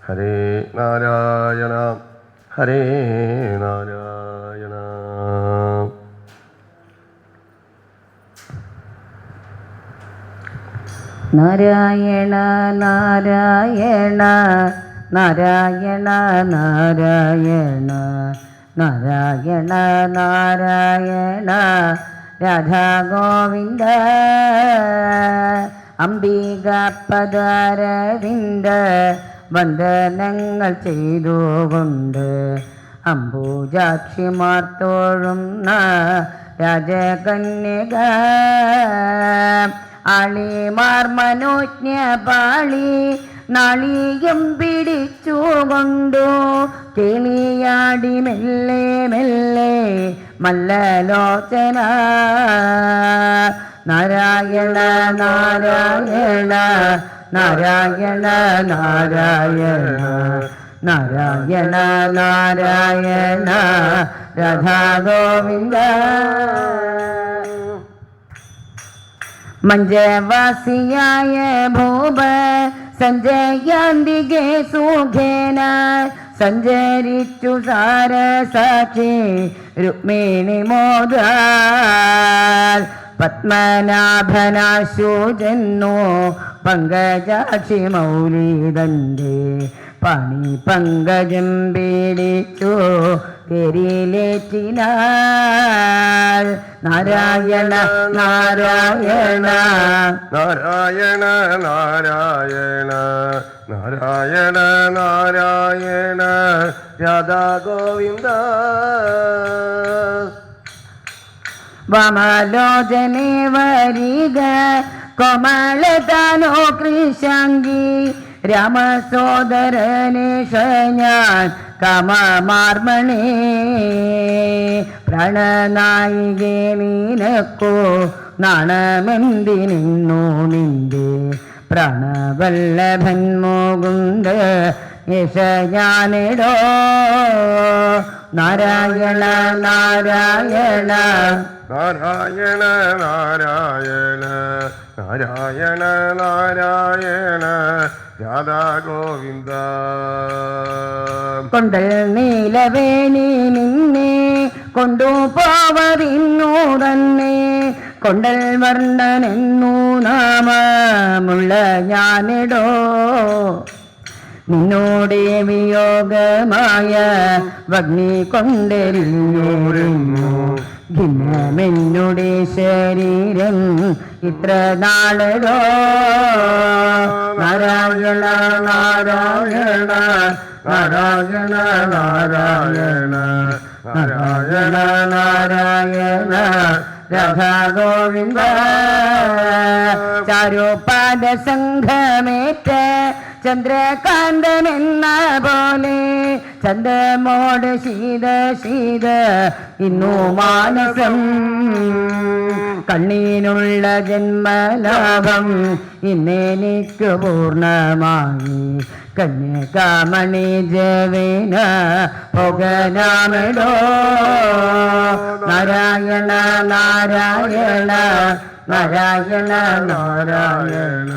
ഹരേ നാരായണ ഹരേ നാരായണ. നാരായണ നാരായണ നാരായണ നാരായണ നാരായണ നാരായണ രാധാ ഗോവിന്ദ അംബിക പദാരവിന്ദ വന്ദനങ്ങൾ ചെയ്തുകൊണ്ട് അംബുജാക്ഷിമാർത്തോഴുന്ന രാജകന്യക ആളിമാർ മനോജ്ഞ പാളി നാളിയം പിടിച്ചുകൊണ്ടു കിളിയാടി മെല്ലെ മെല്ലെ മല്ലലോചന. നാരായണ നാരായണ നാരായണ നാരായണ നാരായണ നാരായണ രാധാ ഗോവിന്ദ. മഞ്ജവാസിയായ ഭൂപ സഞ്ജയാന്തികെ സുഖേന സഞ്ചരിച്ചു സാരസാക്ഷി രുക്മിണി മോദാൽ പത്മനാഭനാശു ജന്നു പങ്കജാക്ഷി മൗലിതന്റെ പണി പങ്കജം പീഡിച്ചു തെരിലേറ്റിനാൽ. നാരായണ നാരായണ നാരായണ നാരായണ നാരായണ നാരായണ രാധാ ഗോവിന്ദ. വമലോചനെ വരിക കോമളതാനോ കൃശാംഗി രാമസോദരനേഷ ഞാൻ കാമമാർമണേ പ്രണനായികേ നീനക്കോ നാണമെന്തിനിന്നു നിന്റെ പ്രാണവല്ലഭൻ മുകുന്ദ യേശ ഞാനിടോ നാരായണ നാരായണ നാരായണ നാരായണ നാരായണ നാരായണ രാധാ ഗോവിന്ദ കൊണ്ടൽ നീലവേണി നിന്നെ കൊണ്ടുപോവതിന്നു തന്നെ കൊണ്ടൽ വർണ്ണനെന്നു നാമമുള്ള ഞാനിടോ നിന്നോടെ വിയോഗമായ വഗ്നി കൊണ്ടെരിഞ്ഞോരുന്നു ഭിന്നമെന്നുടെ ശരീരം ഇത്ര നാളോ നാരായണ നാരായണ നാരായണ നാരായണ നാരായണ നാരായണ രാധാ ഗോവിന്ദ ചാരുപാദ സംഘമേറ്റ ചന്ദ്രകാന്തനെന്ന പോലെ ചന്ദ്രമോട് ശീത ശീത ഇന്നു മാനസം കണ്ണീനുള്ള ജന്മലാഭം ഇന്നെനിക്ക് പൂർണ്ണമായി കന്യകാമണി ജവേന ഭോഗനാമിടോ നാരായണ നാരായണ നാരായണ നാരായണ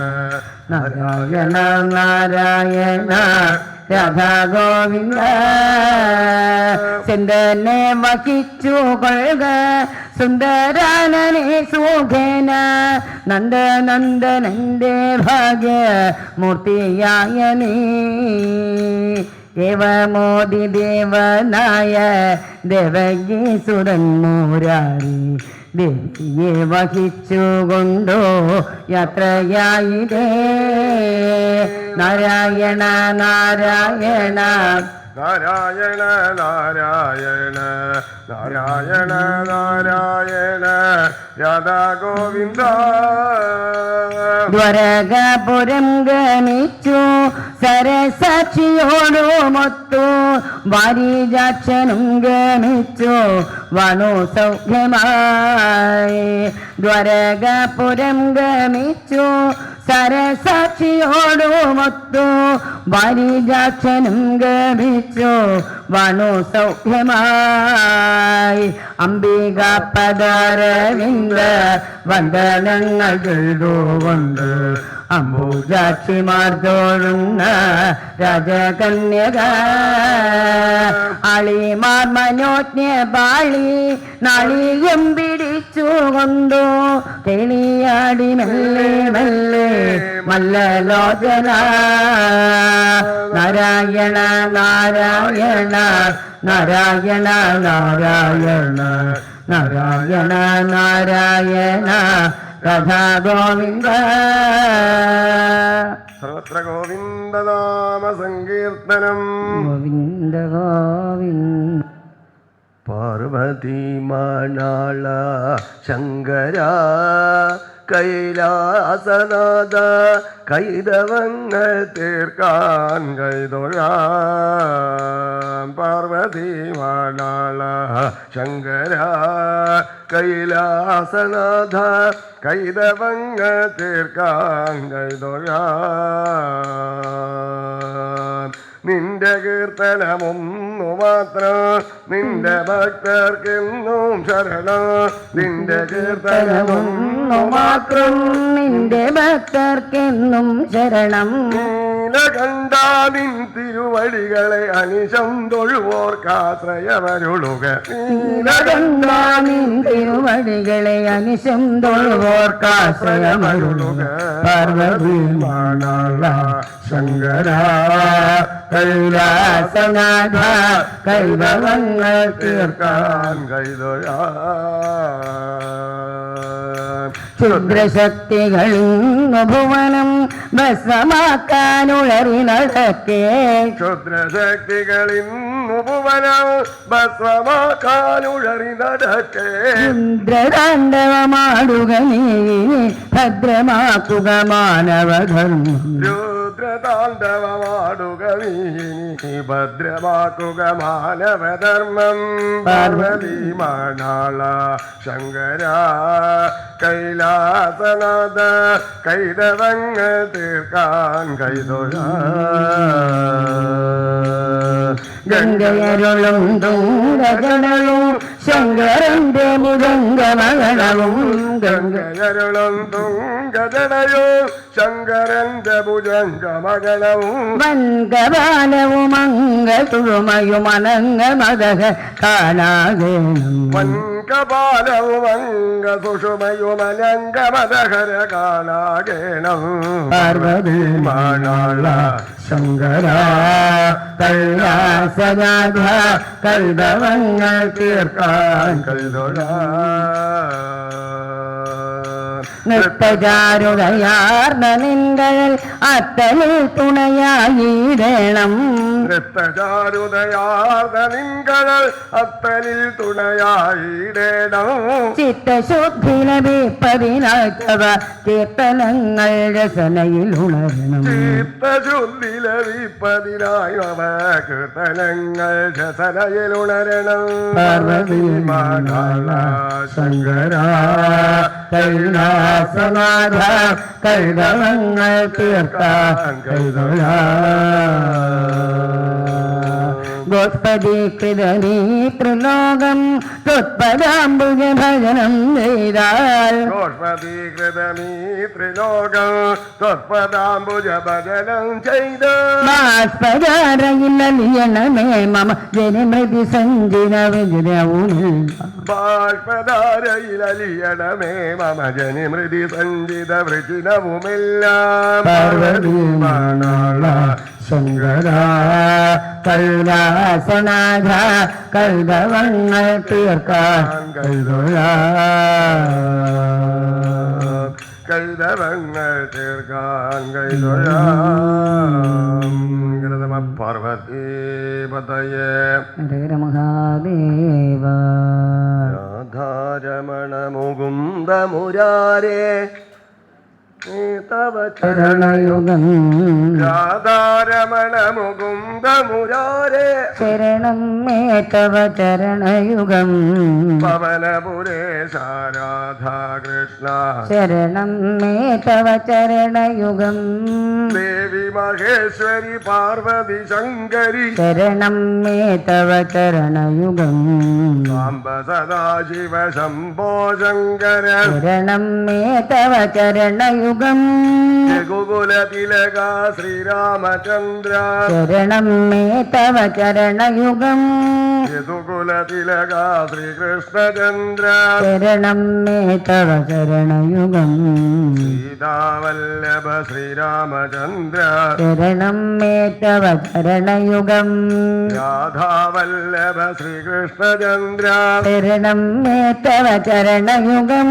നാരായണ നാരായണ രാധാ ഗോവിന്ദ ചെന്തനെ വഹിച്ചു കൊള്ളുക സുന്ദരാനനെ സുഖേന നന്ദനന്ദനന്റെ ഭാഗ്യ മൂർത്തിയായ നീ ഏവമോദി ദേവനായ ദേവകി സുരൻ മുരാരി ദേവിയെ വഹിച്ചുകൊണ്ടോ യാത്രയായിരേ നാരായണ നാരായണ നാരായണ നാരായണ നാരായണ നാരായണ രാധാ ഗോവിന്ദ ദ്വരകപുരം ഗമിച്ചു സരസാക്ഷിയോടുമൊത്തു വാരിജാക്ഷനും ഗമിച്ചു വണു സൗഖ്യമായി ദ്വരകപുരം ഗമിച്ചു സരസാക്ഷിയോടുമൊത്തു വാരിജാക്ഷനും ഗമിച്ചു വണു സൗഖ്യമായി അംബിക പദാരവിന്ദ വന്ദനങ്ങൾ ചെയ്തുകൊണ്ട് അംബുജാക്ഷിമാർ തോഴുന്ന രാജകന്യക അളിമാർ മനോജ്ഞ പാളി നാളികം പിടിച്ചുകൊണ്ടു കെളിയാടി മെല്ലെ മെല്ലെ മല്ലലോചന നാരായണ നാരായണ നാരായണ നാരായണ നാരായണ നാരായണ രാധാ ഗോവിന്ദ സർവത്ര ഗോവിന്ദനാമ സങ്കീർത്തനം ഗോവിന്ദ ഗോവിന്ദ പാർവതി മണാള ശങ്കര കൈലാസനാഥ കൈതവങ്ങൾ തീർക്കാൻ കൈതൊഴാം പാർവതി മണാള ശങ്കര കൈലാസനാഥ കൈതവങ്ങൾ തീർക്കാൻ കൈതൊഴാം നിന്റെ കീർത്തനമൊന്നു മാത്രം നിന്റെ ഭക്തർക്കെന്നും ശരണം നിന്റെ കീർത്തനമൊന്നു മാത്രം നിന്റെ ഭക്തർക്കെന്നും ശരണം നീലകണ്ഠാനിൻ തിരുവടികളെ അനിശം തൊഴുവോർക്കാശ്രയമരുളുക നീലകണ്ഠാനിൻ തിരുവടികളെ അനിശം തൊഴുവോർക്കാശ്രയമരുളുക പാർവതി മണാള ശങ്കര കൈലാസനാഥ കൈതവങ്ങൾ തീർക്കാൻ കൈതൊഴാം ക്ഷുദ്രശക്തികൾ ഭുവനം ഭസ്മമാക്കാനുളറി നടക്കേ ക്ഷുദ്രശക്തികളിന്നു ഭുവനം ഭസ്മമാക്കാനുഴറി നടക്കേ രുദ്രതാണ്ഡവമാടുക നീ ഭദ്രമാക്കുക മാനവധർമ്മം രുദ്രതാണ്ഡവമാടുക നീ ഭദ്രമാക്കുക മാനവധർമ്മം പാർവതി മണാള ശങ്കര കൈലാസനാഥ കൈതവങ്ങൾ തീർക്കാൻ കൈതൊഴ ഗംഗയരുളും തുംഗജടയും ശങ്കരന്റെ മുജംഗമഗണവും ഗംഗയരുളും തുംഗജടയും ശങ്കരന്റെ ഭുജംഗമഗണവും വൻകപാലവും അംഗതുഴുമയും അനംഗമതക കാണാകേണം വൻകപാലവും അംഗസുഷുമയും അനംഗമതഹര കാണാകേണം പാർവതി മണാള ശങ്കര കൈലാസനാഥ കൈതവങ്ങൾ തീർക്കാൻ കൈതൊഴ നൃത്തചാരുതയാർന്ന നിന്തഴൽ അത്തലിൽ തുണയായിടണം നൃത്തചാരുതയാർന്ന നിൻകൾ അത്തലിൽ തുണയായിടണം ചിത്തശുദ്ധി ലഭിപ്പതിനായി തവ കീർത്തനങ്ങൾ രസനയിൽ ഉണരണം ചിത്തശുദ്ധി ലഭിപ്പതിനായി അവ കീർത്തനങ്ങൾ രസനയിൽ ഉണരണം പാർവതി മണാള ശങ്കര കൈലാസനാഥ കൈതവങ്ങൾ തീർക്കാൻ കൈതൊഴ ഗോത്പദീകൃതനീ ത്രിലോകം ത്വത്പദാംബുജ ഭജനം ചെയ്താൽ ഗോഷ്പദീകൃതമീ ത്രിലോകം ത്വത്പദാംബുജ ഭജനം ചെയ്ത് ബാഷ്പധാരയിലലിയണമേ മമ ജനിമൃതി സഞ്ജിത വിജയവും ബാഷ്പധാരയിലലിയണമേ മമ ജനിമൃതി സഞ്ചിത വൃജിനവുമെല്ലാം പാർവതി മണാള ശങ്കര കൈലാസനാഥ കൈതവങ്ങൾ തീർക്കാൻ കൈതൊഴ കൈതവങ്ങൾ തീർക്കാൻ കൈതൊഴ പാർവതി പതയേ ഹര മഹാദേവ രാധാരമണ മുകുന്ദ മുരാരേ തവ ശരണയുഗം രാധാരമണ മുകുന്ദ മുരാരേ ശരണം മേ തവ ചരണയുഗം പവനപുരേശ രാധാകൃഷ്ണ ശരണം മേ തവ ചരണയുഗം ദേവി മഹേശ്വരി പാർവതി ശങ്കരി ശരണം മേ തവ ചരണയുഗം സാംബ സദാശിവ ശംഭോ ശങ്കര ശരണം മേ തവ ചരണയുഗം രഘുകുല തിലക ശ്രീരാമചന്ദ്ര ശരണം മേ തവ ചരണയുഗം യദുകുല തിലക ശ്രീകൃഷ്ണചന്ദ്ര ശരണം മേ തവ ചരണയുഗം സീതാവല്ലഭ ശ്രീരാമചന്ദ്ര ശരണം മേ തവ ചരണയുഗം രാധാവല്ലഭ ശ്രീകൃഷ്ണചന്ദ്ര ശരണം മേ തവ ചരണയുഗം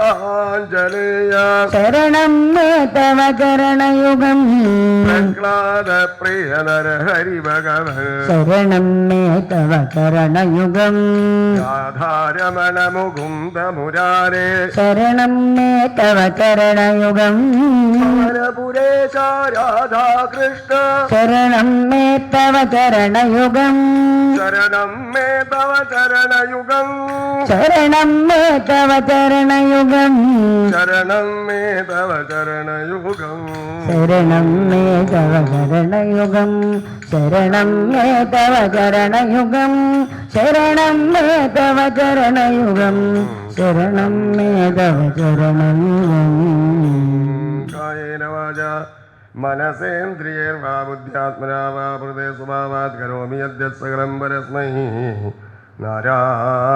ശ്രീരാമദൂതാഞ്ജനേയ ശരണം മേ തവ ചരണയുഗം പ്രഹ്ലാദ പ്രിയ നരഹരി ഭഗവൻ ശരണം മേ തവ ചരണയുഗം രാധാരമണ മുകുന്ദ മുരാരേ ശരണം മേ തവ ചരണയുഗം പവനപുരേശ രാധാകൃഷ്ണ ശരണം മേ തവ ചരണയുഗം ശരണം മേ തവ ചരണയുഗം ശരണം മേ തവ ചരണയുഗം ശരണം മേ തവ ചരണയുഗം ശരണം മേ തവ ചരണയുഗം ശരണം മേ തവ ചരണയുഗം ശരണം മേ തവ ചരണയുഗം ശരണം മേ തവ ചരണയുഗം കായേന വാച മനസേന്ദ്രിയൈർവാ ബുദ്ധ്യാത്മനാ വാ ഹൃദയ സ്വഭാവാത് കരോമി യദ്യത് സകലം പരസ്മൈ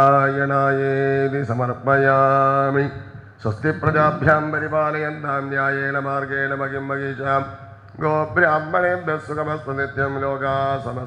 നാരായണായേതി സമർപ്പയാമി. സ്വസ്തി പ്രജാഭ്യാം പരിപാലയന്താം ന്യായേന മാർഗേണ മഹിം മഹീഷാം ഗോബ്രാഹ്മണേഭ്യः സുഖമസ്തു നിത്യം ലോകാ സമസ്ത